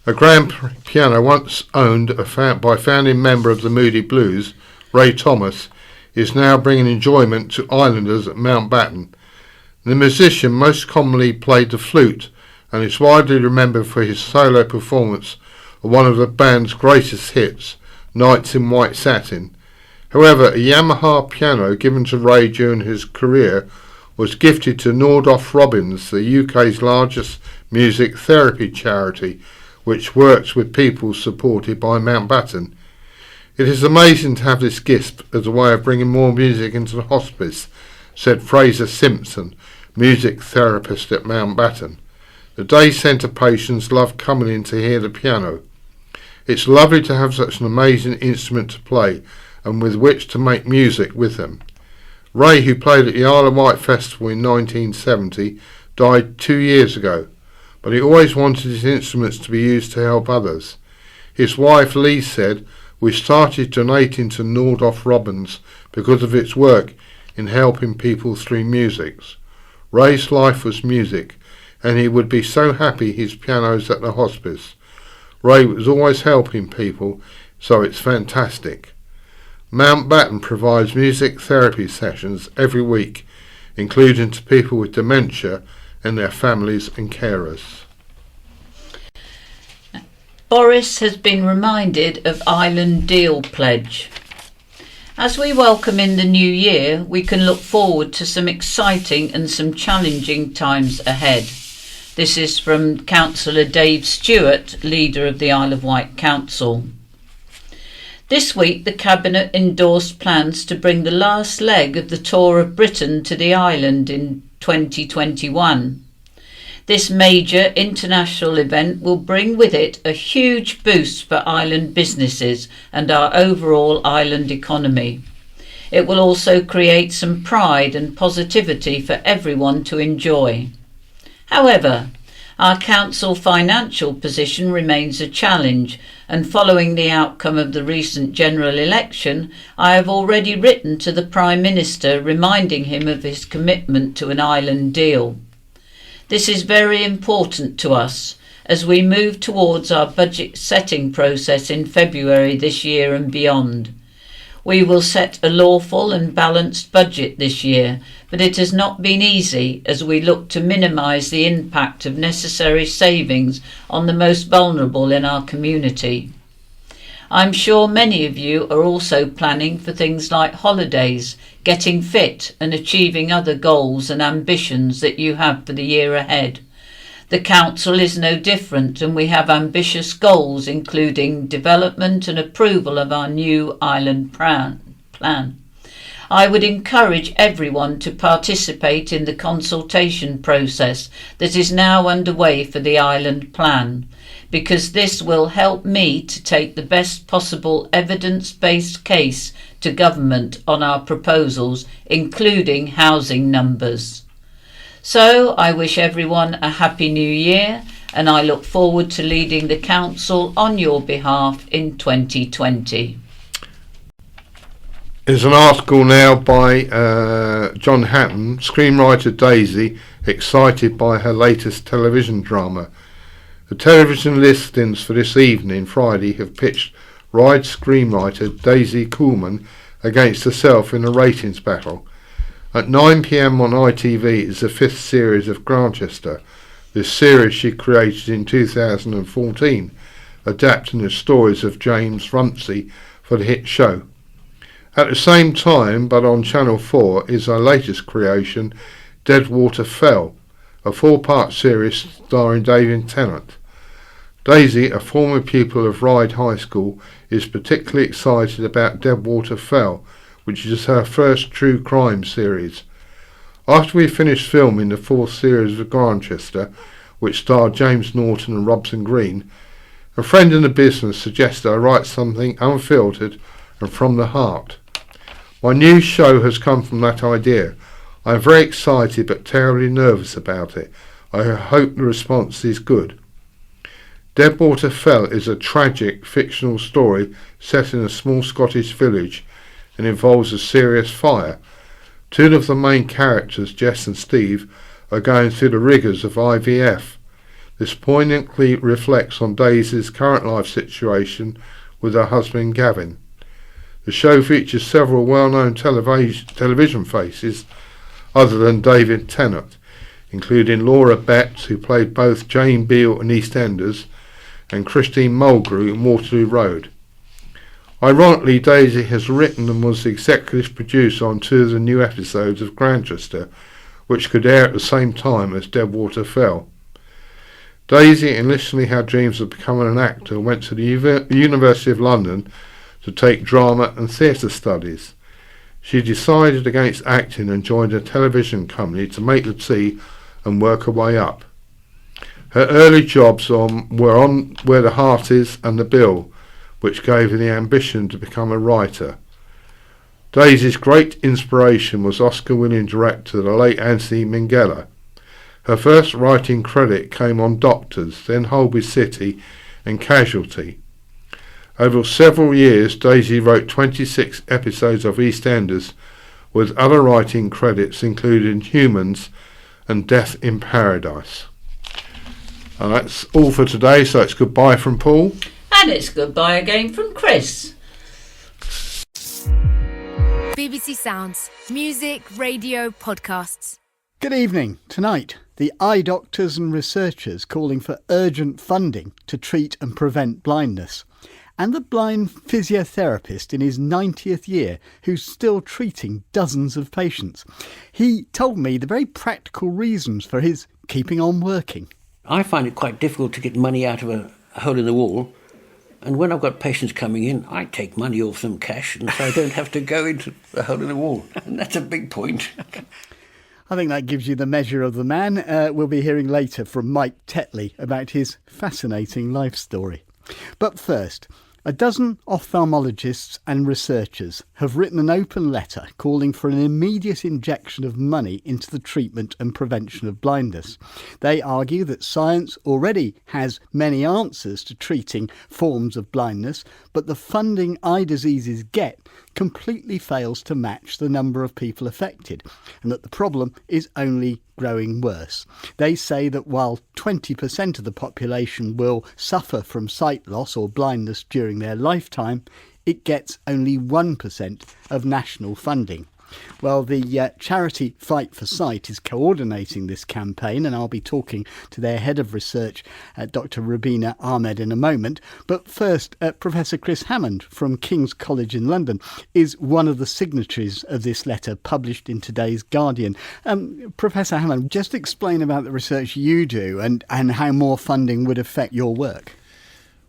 A grand piano once owned by founding member of the Moody Blues, Ray Thomas, is now bringing enjoyment to islanders at Mountbatten. The musician most commonly played the flute and is widely remembered for his solo performance of one of the band's greatest hits, Nights in White Satin. However, a Yamaha piano given to Ray during his career was gifted to Nordoff Robbins, the UK's largest music therapy charity, which works with people supported by Mountbatten. It is amazing to have this gift as a way of bringing more music into the hospice, said Fraser Simpson, music therapist at Mountbatten. The day centre patients love coming in to hear the piano. It's lovely to have such an amazing instrument to play and with which to make music with them. Ray, who played at the Isle of Wight Festival in 1970, died 2 years ago, but he always wanted his instruments to be used to help others. His wife Lee said, "We started donating to Nordoff Robbins because of its work in helping people through music. Ray's life was music, and he would be so happy his piano's at the hospice. Ray was always helping people, so it's fantastic." Mountbatten provides music therapy sessions every week, including to people with dementia and their families and carers. Boris has been reminded of Island Deal pledge. As we welcome in the new year, we can look forward to some exciting and some challenging times ahead. This is from Councillor Dave Stewart, leader of the Isle of Wight Council. This week the Cabinet endorsed plans to bring the last leg of the Tour of Britain to the island in 2021. This major international event will bring with it a huge boost for island businesses and our overall island economy. It will also create some pride and positivity for everyone to enjoy. However, our council financial position remains a challenge, and following the outcome of the recent general election, I have already written to the Prime Minister reminding him of his commitment to an island deal. This is very important to us as we move towards our budget setting process in February this year and beyond. We will set a lawful and balanced budget this year, but it has not been easy as we look to minimise the impact of necessary savings on the most vulnerable in our community. I'm sure many of you are also planning for things like holidays, getting fit and achieving other goals and ambitions that you have for the year ahead. The Council is no different, and we have ambitious goals including development and approval of our new island plan. I would encourage everyone to participate in the consultation process that is now underway for the island plan, because this will help me to take the best possible evidence-based case to government on our proposals, including housing numbers. So I wish everyone a happy new year, and I look forward to leading the council on your behalf in 2020. There's an article now by John Hatton, screenwriter Daisy, excited by her latest television drama. The television listings for this evening, Friday, have pitched Ride screenwriter Daisy Coolman against herself in a ratings battle. At 9 p.m. on ITV is the fifth series of Grantchester. This series she created in 2014, adapting the stories of James Rumsey for the hit show. At the same time, but on Channel 4, is her latest creation, Deadwater Fell, a 4-part series starring David Tennant. Daisy, a former pupil of Ryde High School, is particularly excited about Deadwater Fell, which is her first true crime series. After we finished filming the 4th series of Grantchester, which starred James Norton and Robson Green, a friend in the business suggested I write something unfiltered and from the heart. My new show has come from that idea. I am very excited but terribly nervous about it. I hope the response is good. Deadwater Fell is a tragic fictional story set in a small Scottish village and involves a serious fire. Two of the main characters, Jess and Steve, are going through the rigours of IVF. This poignantly reflects on Daisy's current life situation with her husband Gavin. The show features several well-known television faces other than David Tennant, including Laura Betts, who played both Jane Beale in EastEnders, and Christine Mulgrew in Waterloo Road. Ironically, Daisy has written and was the executive producer on 2 of the new episodes of Grantchester, which could air at the same time as Deadwater Fell. Daisy initially had dreams of becoming an actor and went to the University of London to take drama and theatre studies. She decided against acting and joined a television company to make the tea and work her way up. Her early jobs were on Where the Heart Is and The Bill, which gave her the ambition to become a writer. Daisy's great inspiration was Oscar-winning director the late Anthony Minghella. Her first writing credit came on Doctors, then Holby City and Casualty. Over several years, Daisy wrote 26 episodes of EastEnders, with other writing credits including Humans and Death in Paradise. And that's all for today, so it's goodbye from Paul. And it's goodbye again from Chris. BBC Sounds. Music, radio, podcasts. Good evening. Tonight, the eye doctors and researchers calling for urgent funding to treat and prevent blindness, and the blind physiotherapist in his 90th year who's still treating dozens of patients. He told me the very practical reasons for his keeping on working. I find it quite difficult to get money out of a hole in the wall. And when I've got patients coming in, I take money off them cash, and so I don't have to go into the hole in the wall. And that's a big point. I think that gives you the measure of the man. We'll be hearing later from Mike Tetley about his fascinating life story. But first, a dozen ophthalmologists and researchers have written an open letter calling for an immediate injection of money into the treatment and prevention of blindness. They argue that science already has many answers to treating forms of blindness, but the funding eye diseases get completely fails to match the number of people affected, and that the problem is only growing worse. They say that while 20% of the population will suffer from sight loss or blindness during their lifetime, it gets only 1% of national funding. Well, the charity Fight for Sight is coordinating this campaign, and I'll be talking to their head of research, Dr Rubina Ahmed, in a moment. But first, Professor Chris Hammond from King's College in London is one of the signatories of this letter published in today's Guardian. Professor Hammond, just explain about the research you do and how more funding would affect your work.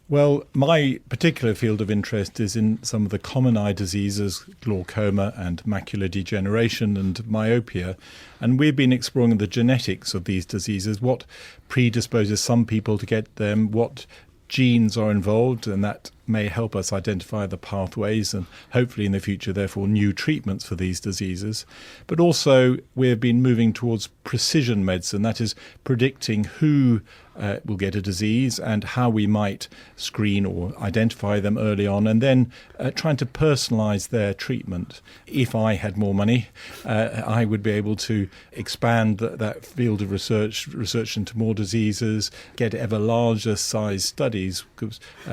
Well, my particular field of interest is in some of the common eye diseases, glaucoma and macular degeneration and myopia. And we've been exploring the genetics of these diseases, what predisposes some people to get them, what genes are involved, and that may help us identify the pathways and hopefully in the future, therefore, new treatments for these diseases. But also we've been moving towards precision medicine, that is predicting who will get a disease and how we might screen or identify them early on, and then trying to personalise their treatment. If I had more money, I would be able to expand that field of research into more diseases, get ever larger size studies.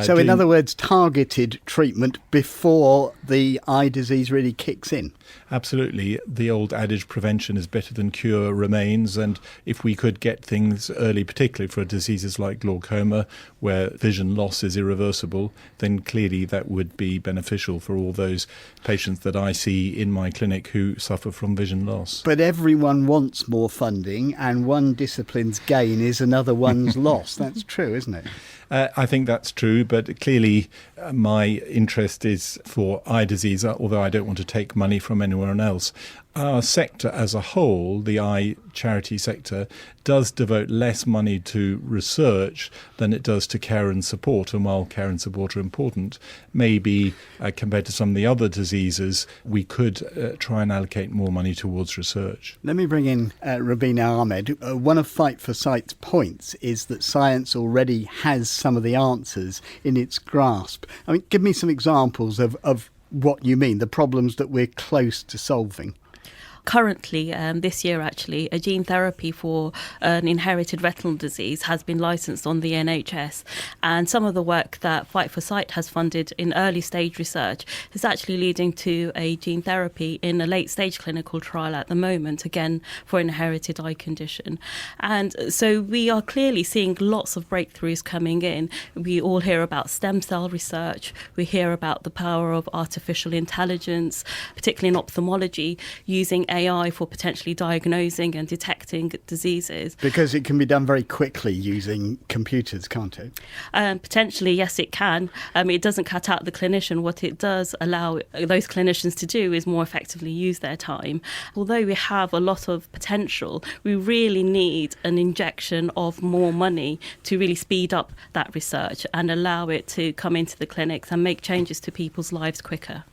So in other words, targeted treatment before the eye disease really kicks in. Absolutely. The old adage, prevention is better than cure, remains. And if we could get things early, particularly for diseases like glaucoma, where vision loss is irreversible, then clearly that would be beneficial for all those patients that I see in my clinic who suffer from vision loss. But everyone wants more funding, and one discipline's gain is another one's loss. That's true, isn't it? I think that's true, but clearly my interest is for eye disease, although I don't want to take money from anyone else. Our sector as a whole, the eye charity sector, does devote less money to research than it does to care and support. And while care and support are important, maybe compared to some of the other diseases, we could try and allocate more money towards research. Let me bring in Rubina Ahmed. One of Fight for Sight's points is that science already has some of the answers in its grasp. I mean, give me some examples of what you mean, the problems that we're close to solving. Currently, this year actually, a gene therapy for an inherited retinal disease has been licensed on the NHS, and some of the work that Fight for Sight has funded in early stage research is actually leading to a gene therapy in a late stage clinical trial at the moment, again for inherited eye condition. And so we are clearly seeing lots of breakthroughs coming in. We all hear about stem cell research, we hear about the power of artificial intelligence, particularly in ophthalmology, using AI for potentially diagnosing and detecting diseases. Because it can be done very quickly using computers, can't it? Potentially, yes, it can. It doesn't cut out the clinician. What it does allow those clinicians to do is more effectively use their time. Although we have a lot of potential, we really need an injection of more money to really speed up that research and allow it to come into the clinics and make changes to people's lives quicker.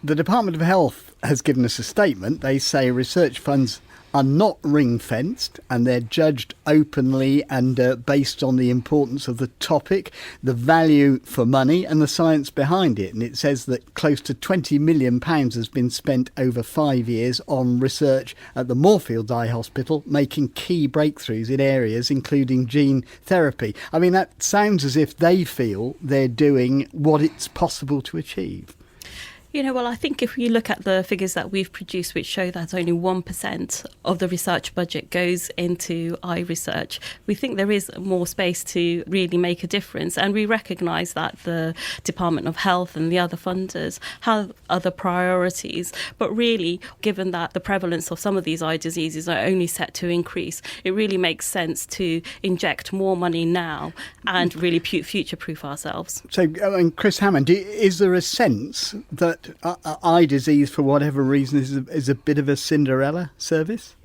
The Department of Health has given us a statement. They say research funds are not ring-fenced and they're judged openly and based on the importance of the topic, the value for money and the science behind it. And it says that close to £20 million has been spent over 5 years on research at the Moorfields Eye Hospital, making key breakthroughs in areas including gene therapy. I mean, that sounds as if they feel they're doing what it's possible to achieve. Well, I think if you look at the figures that we've produced, which show that only 1% of the research budget goes into eye research, we think there is more space to really make a difference. And we recognise that the Department of Health and the other funders have other priorities. But really, given that the prevalence of some of these eye diseases are only set to increase, it really makes sense to inject more money now and really future-proof ourselves. So, Chris Hammond, is there a sense that eye disease, for whatever reason, is a bit of a Cinderella service?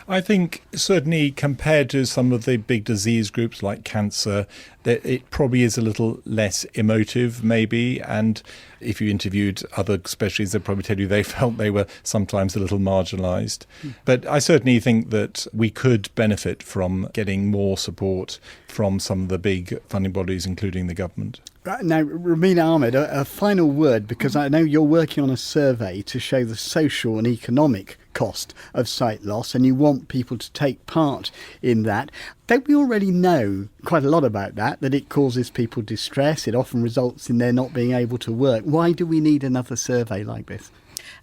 I think certainly compared to some of the big disease groups like cancer, that it probably is a little less emotive maybe, and if you interviewed other specialists, they'd probably tell you they felt they were sometimes a little marginalised. But I certainly think that we could benefit from getting more support from some of the big funding bodies, including the government. Now, Ramina Ahmed, a final word, because I know you're working on a survey to show the social and economic cost of sight loss, and you want people to take part in that. Don't we already know quite a lot about that it causes people distress, it often results in their not being able to work? Why do we need another survey like this?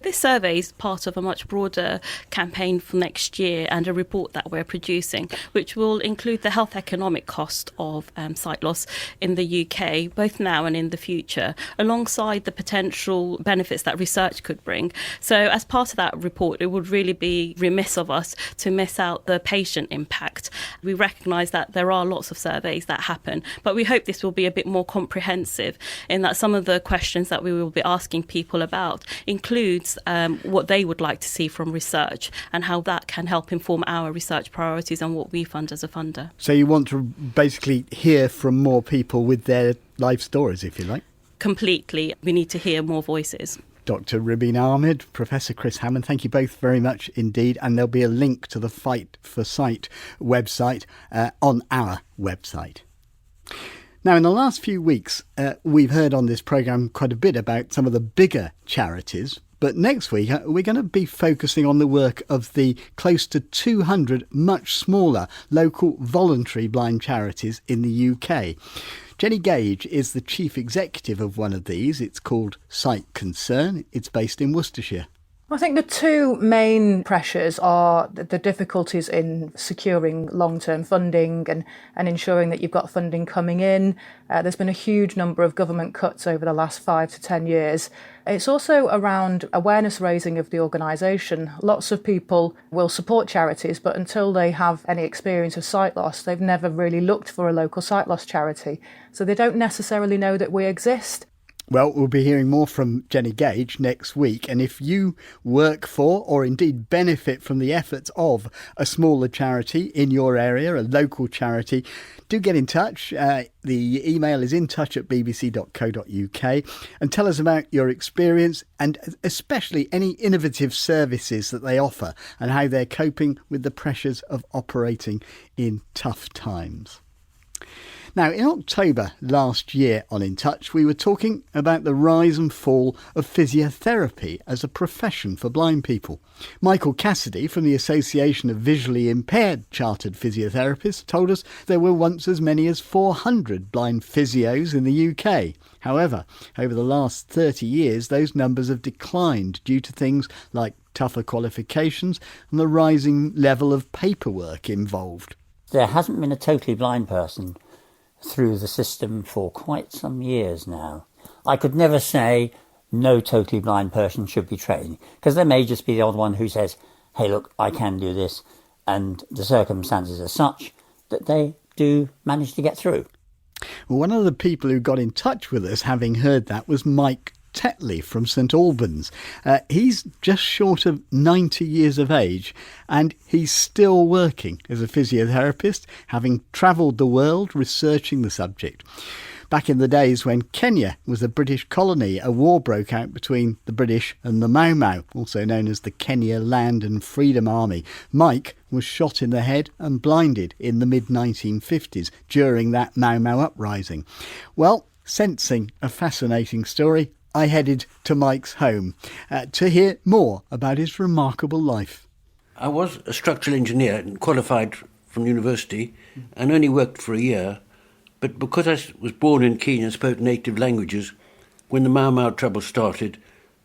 This survey is part of a much broader campaign for next year and a report that we're producing, which will include the health economic cost of sight loss in the UK, both now and in the future, alongside the potential benefits that research could bring. So as part of that report, it would really be remiss of us to miss out the patient impact. We recognise that there are lots of surveys that happen, but we hope this will be a bit more comprehensive in that some of the questions that we will be asking people about includes what they would like to see from research and how that can help inform our research priorities and what we fund as a funder. So you want to basically hear from more people with their life stories, if you like? Completely. We need to hear more voices. Dr. Ramina Ahmed, Professor Chris Hammond, thank you both very much indeed. And there'll be a link to the Fight for Sight website on our website. Now, in the last few weeks, we've heard on this programme quite a bit about some of the bigger charities. But next week, we're going to be focusing on the work of the close to 200 much smaller local voluntary blind charities in the UK. Jenny Gage is the chief executive of one of these. It's called Sight Concern. It's based in Worcestershire. I think the two main pressures are the difficulties in securing long-term funding and ensuring that you've got funding coming in. There's been a huge number of government cuts over the last 5 to 10 years. It's also around awareness raising of the organisation. Lots of people will support charities, but until they have any experience of sight loss, they've never really looked for a local sight loss charity. So they don't necessarily know that we exist. Well, we'll be hearing more from Jenny Gage next week. And if you work for or indeed benefit from the efforts of a smaller charity in your area, a local charity, do get in touch. The email is intouch@bbc.co.uk and tell us about your experience and especially any innovative services that they offer and how they're coping with the pressures of operating in tough times. Now, in October last year on In Touch, we were talking about the rise and fall of physiotherapy as a profession for blind people. Michael Cassidy from the Association of Visually Impaired Chartered Physiotherapists told us there were once as many as 400 blind physios in the UK. However, over the last 30 years, those numbers have declined due to things like tougher qualifications and the rising level of paperwork involved. There hasn't been a totally blind person through the system for quite some years now. I could never say no totally blind person should be trained, because there may just be the odd one who says, hey, look, I can do this, and the circumstances are such that they do manage to get through. Well, one of the people who got in touch with us, having heard that, was Mike Tetley from St Albans. He's just short of 90 years of age and he's still working as a physiotherapist, having travelled the world researching the subject. Back in the days when Kenya was a British colony, a war broke out between the British and the Mau Mau, also known as the Kenya Land and Freedom Army. Mike was shot in the head and blinded in the mid-1950s during that Mau Mau uprising. Well, sensing a fascinating story, I headed to Mike's home to hear more about his remarkable life. I was a structural engineer and qualified from university and only worked for a year. But because I was born in Kenya and spoke native languages, when the Mau Mau trouble started,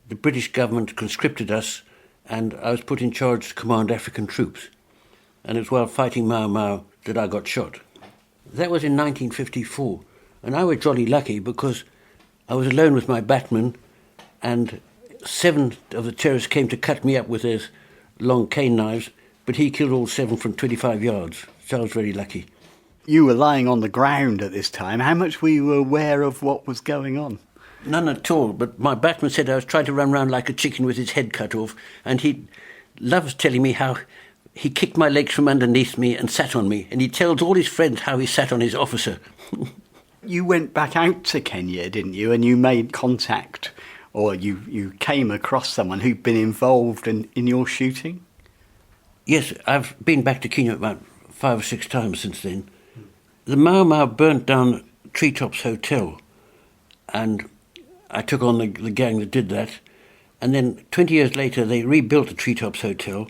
the British government conscripted us, and I was put in charge to command African troops. And it was while fighting Mau Mau that I got shot. That was in 1954, and I was jolly lucky because I was alone with my batman, and 7 of the terrorists came to cut me up with their long cane knives, but he killed all 7 from 25 yards, so I was very lucky. You were lying on the ground at this time. How much were you aware of what was going on? None at all, but my batman said I was trying to run around like a chicken with his head cut off, and he loves telling me how he kicked my legs from underneath me and sat on me, and he tells all his friends how he sat on his officer. You went back out to Kenya, didn't you? And you made contact, or you came across someone who'd been involved in your shooting? Yes, I've been back to Kenya about 5 or 6 times since then. The Mau Mau burnt down Treetops Hotel, and I took on the gang that did that. And then 20 years later, they rebuilt the Treetops Hotel,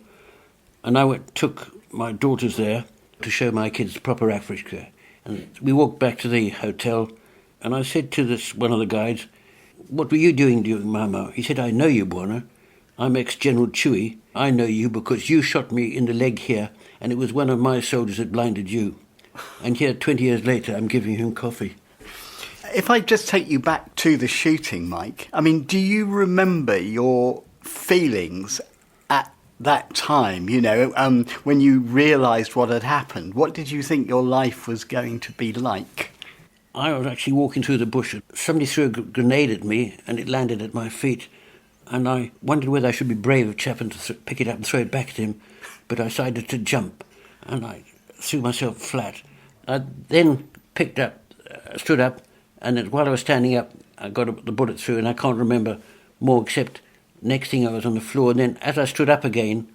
and I took my daughters there to show my kids proper Africa. And we walked back to the hotel, and I said to one of the guides, "What were you doing during Mau Mau?" He said, "I know you, Bwana. I'm ex-General Chui. I know you because you shot me in the leg here, and it was one of my soldiers that blinded you. And here, 20 years later, I'm giving him coffee." If I just take you back to the shooting, Mike, I mean, do you remember your feelings at that time, when you realised what had happened? What did you think your life was going to be like? I was actually walking through the bush. Somebody threw a grenade at me, and it landed at my feet. And I wondered whether I should be brave of chap and pick it up and throw it back at him. But I decided to jump, and I threw myself flat. I then stood up, and while I was standing up, I got the bullet through, and I can't remember more except next thing I was on the floor. And then as I stood up again,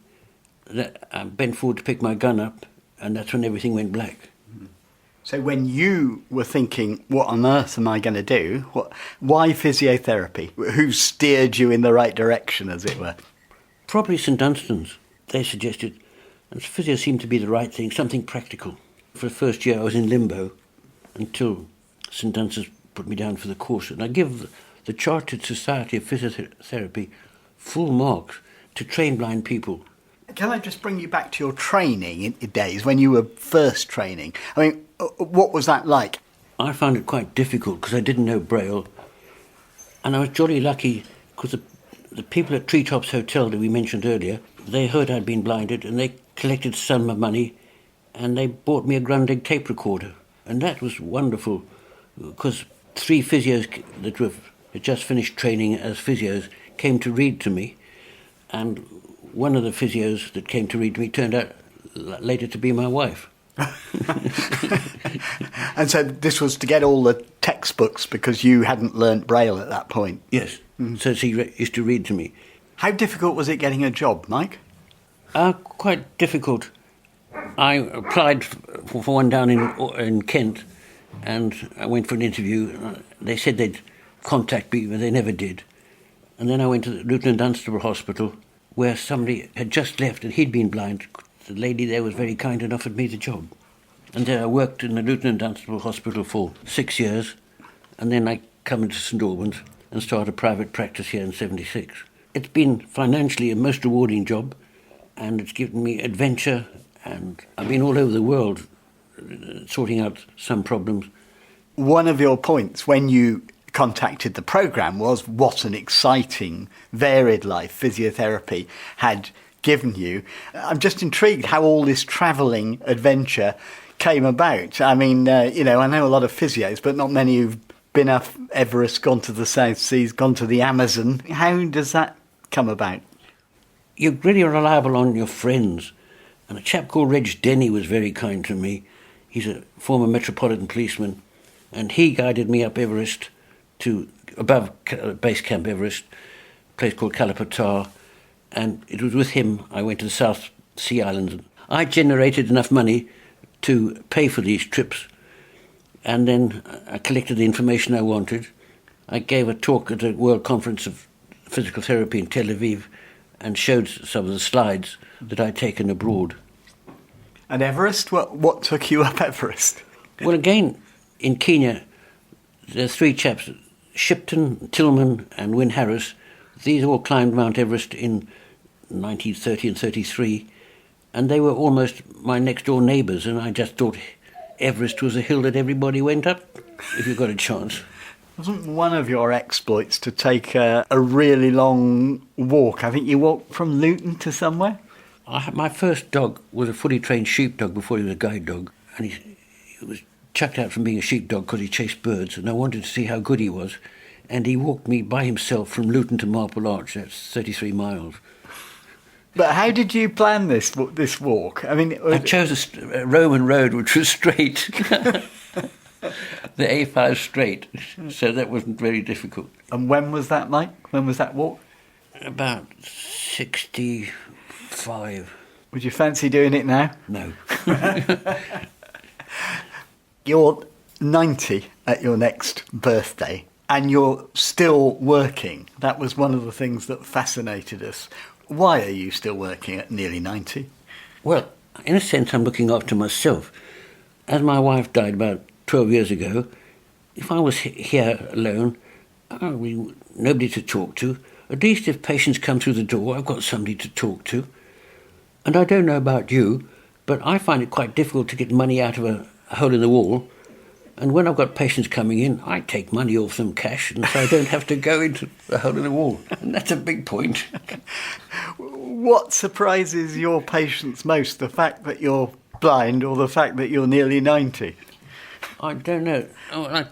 I bent forward to pick my gun up, and that's when everything went black. So when you were thinking, what on earth am I going to do? Why physiotherapy? Who steered you in the right direction, as it were? Probably St Dunstan's. They suggested, and physio seemed to be the right thing, something practical. For the first year I was in limbo until St Dunstan's put me down for the course. And I give the Chartered Society of Physiotherapy full marks to train blind people. Can I just bring you back to your training in days, when you were first training? I mean, what was that like? I found it quite difficult because I didn't know Braille. And I was jolly lucky because the people at Treetops Hotel that we mentioned earlier, they heard I'd been blinded and they collected some money and they bought me a Grundig tape recorder. And that was wonderful because 3 physios that had just finished training as physios came to read to me. And one of the physios that came to read to me turned out later to be my wife. And so this was to get all the textbooks because you hadn't learnt Braille at that point? Yes. So she used to read to me. How difficult was it getting a job, Mike? Quite difficult. I applied for one down in Kent, and I went for an interview. They said they'd contact me, but they never did. And then I went to the Luton and Dunstable Hospital, where somebody had just left and he'd been blind. The lady there was very kind and offered me the job. And there I worked in the Luton and Dunstable Hospital for 6 years, and then I come into St Albans and started a private practice here in 76. It's been financially a most rewarding job, and it's given me adventure, and I've been all over the world sorting out some problems. One of your points when you contacted the programme was what an exciting, varied life physiotherapy had given you. I'm just intrigued how all this travelling adventure came about. I mean, I know a lot of physios, but not many who've been up Everest, gone to the South Seas, gone to the Amazon. How does that come about? You're really reliable on your friends. And a chap called Reg Denny was very kind to me. He's a former Metropolitan policeman, and he guided me up Everest to above Base Camp Everest, a place called Kalapatar, and it was with him I went to the South Sea Islands. I generated enough money to pay for these trips, and then I collected the information I wanted. I gave a talk at a World Conference of Physical Therapy in Tel Aviv and showed some of the slides that I'd taken abroad. And Everest? What took you up Everest? Well, again, in Kenya, there are 3 chaps, Shipton, Tillman and Wyn Harris. These all climbed Mount Everest in 1930 and 33, and they were almost my next-door neighbours, and I just thought Everest was a hill that everybody went up if you got a chance. Wasn't one of your exploits to take a really long walk? I think you walked from Luton to somewhere? My first dog was a fully trained sheepdog before he was a guide dog, and he was chucked out from being a sheepdog because he chased birds, and I wanted to see how good he was, and he walked me by himself from Luton to Marple Arch. That's 33 miles. But how did you plan this walk? I mean, I chose a Roman road which was straight, the A5 straight, so that wasn't very difficult. And when was that, Mike? When was that walk? About 65. Would you fancy doing it now? No. You're 90 at your next birthday, and you're still working. That was one of the things that fascinated us. Why are you still working at nearly 90? Well, in a sense, I'm looking after myself. As my wife died about 12 years ago, if I was here alone, nobody to talk to. At least if patients come through the door, I've got somebody to talk to. And I don't know about you, but I find it quite difficult to get money out of a hole in the wall. And when I've got patients coming in, I take money off some cash, and so I don't have to go into the hole in the wall. And that's a big point. What surprises your patients most, the fact that you're blind or the fact that you're nearly 90? I don't know. I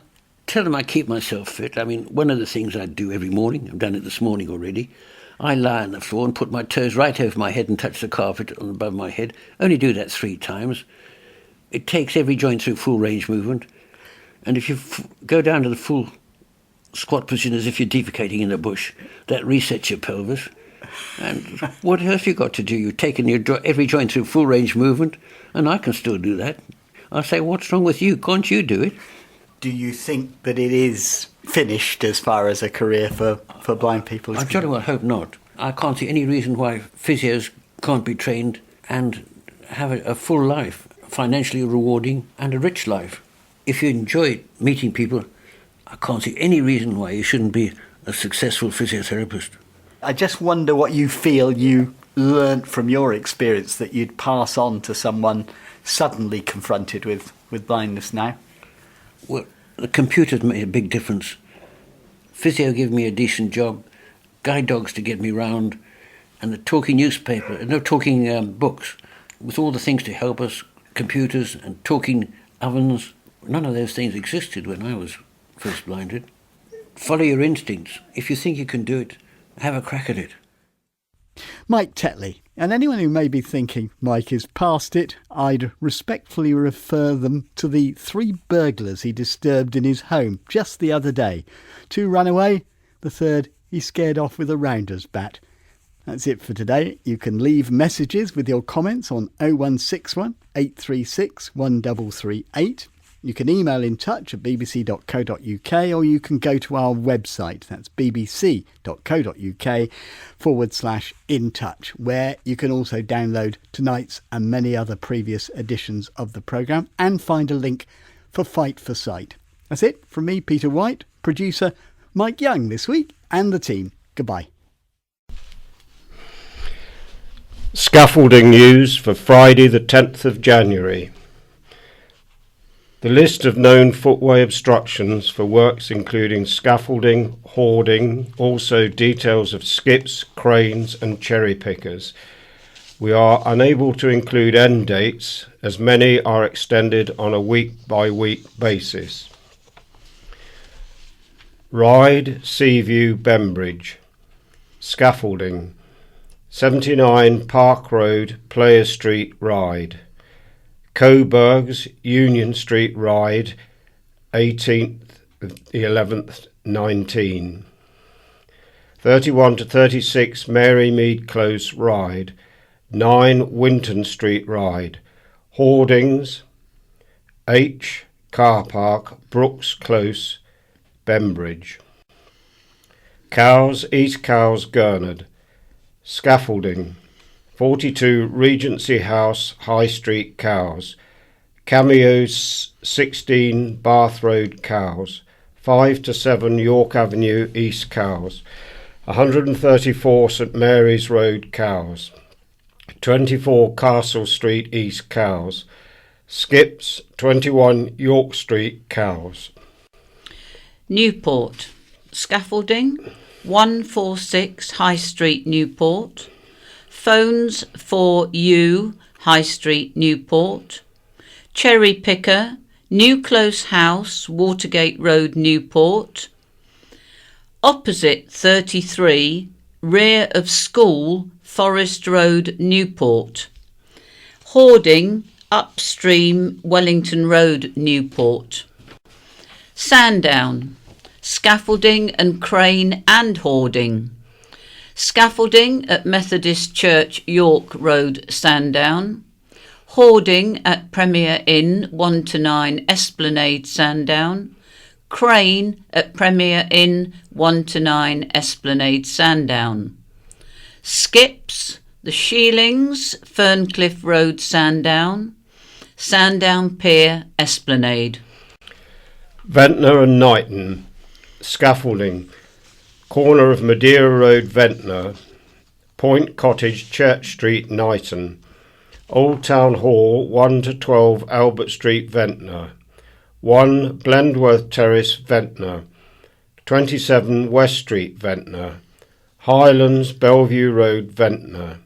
tell them I keep myself fit. I mean, one of the things I do every morning, I've done it this morning already, I lie on the floor and put my toes right over my head and touch the carpet above my head. Only do that 3 times. It takes every joint through full range movement. And if you go down to the full squat position as if you're defecating in the bush, that resets your pelvis. And what else you got to do? You've taken every joint through full range movement, and I can still do that. I say, what's wrong with you? Can't you do it? Do you think that it is finished as far as a career for blind people? I jolly well hope not. I can't see any reason why physios can't be trained and have a full life, financially rewarding and a rich life. If you enjoy meeting people, I can't see any reason why you shouldn't be a successful physiotherapist. I just wonder what you feel you learnt from your experience that you'd pass on to someone suddenly confronted with blindness now. Well, the computers made a big difference. Physio gave me a decent job, guide dogs to get me round, and the talking books, with all the things to help us, computers and talking ovens. None of those things existed when I was first blinded. Follow your instincts. If you think you can do it, have a crack at it. Mike Tetley, and anyone who may be thinking Mike is past it, I'd respectfully refer them to the 3 burglars he disturbed in his home just the other day. 2 ran away, the third he scared off with a rounder's bat. That's it for today. You can leave messages with your comments on 0161 836 1338. You can email in touch at bbc.co.uk, or you can go to our website, that's bbc.co.uk/in touch, where you can also download tonight's and many other previous editions of the programme and find a link for Fight for Sight. That's it from me, Peter Wight, producer Mike Young this week, and the team. Goodbye. Scaffolding news for Friday the 10th of January. The list of known footway obstructions for works including scaffolding, hoarding, also details of skips, cranes and cherry pickers. We are unable to include end dates as many are extended on a week-by-week basis. Ryde, Seaview, Bembridge. Scaffolding. 79 Park Road, Player Street, Ryde. Coburgs, Union Street, Ryde, 18th, 11th, 19. 31 to 36 Mary Mead Close, Ryde. 9 Winton Street, Ryde. Hoardings, H, Car Park, Brooks Close, Bembridge. Cowes, East Cowes, Gurnard. Scaffolding. 42 Regency House, High Street, Cowes. Cameos, 16 Bath Road, Cowes. 5 to 7 York Avenue, East Cowes. 134 St Mary's Road, Cowes. 24 Castle Street East, Cowes. Skips, 21 York Street, Cowes. Newport. Scaffolding, 146 High Street, Newport. Phones for U, High Street, Newport. Cherry Picker, New Close House, Watergate Road, Newport. Opposite 33, rear of school, Forest Road, Newport. Hoarding, upstream, Wellington Road, Newport. Sandown, scaffolding and crane and hoarding. Scaffolding at Methodist Church, York Road, Sandown. Hoarding at Premier Inn, 1 to 9 Esplanade, Sandown. Crane at Premier Inn, 1 to 9 Esplanade, Sandown. Skips, the Sheelings, Ferncliff Road, Sandown. Sandown Pier, Esplanade. Ventnor and Knighton. Scaffolding, corner of Madeira Road, Ventnor. Point Cottage, Church Street, Knighton. Old Town Hall, 1 to 12 Albert Street, Ventnor. 1 Blendworth Terrace, Ventnor. 27 West Street, Ventnor. Highlands, Bellevue Road, Ventnor.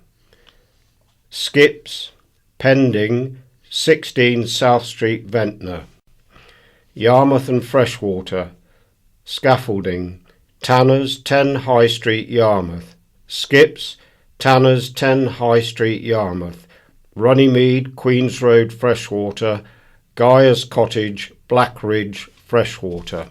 Skips, pending, 16 South Street, Ventnor. Yarmouth and Freshwater. Scaffolding, Tanners, 10 High Street, Yarmouth. Skips, Tanners, 10 High Street, Yarmouth. Runnymede, Queens Road, Freshwater. Guyer's Cottage, Blackridge, Freshwater.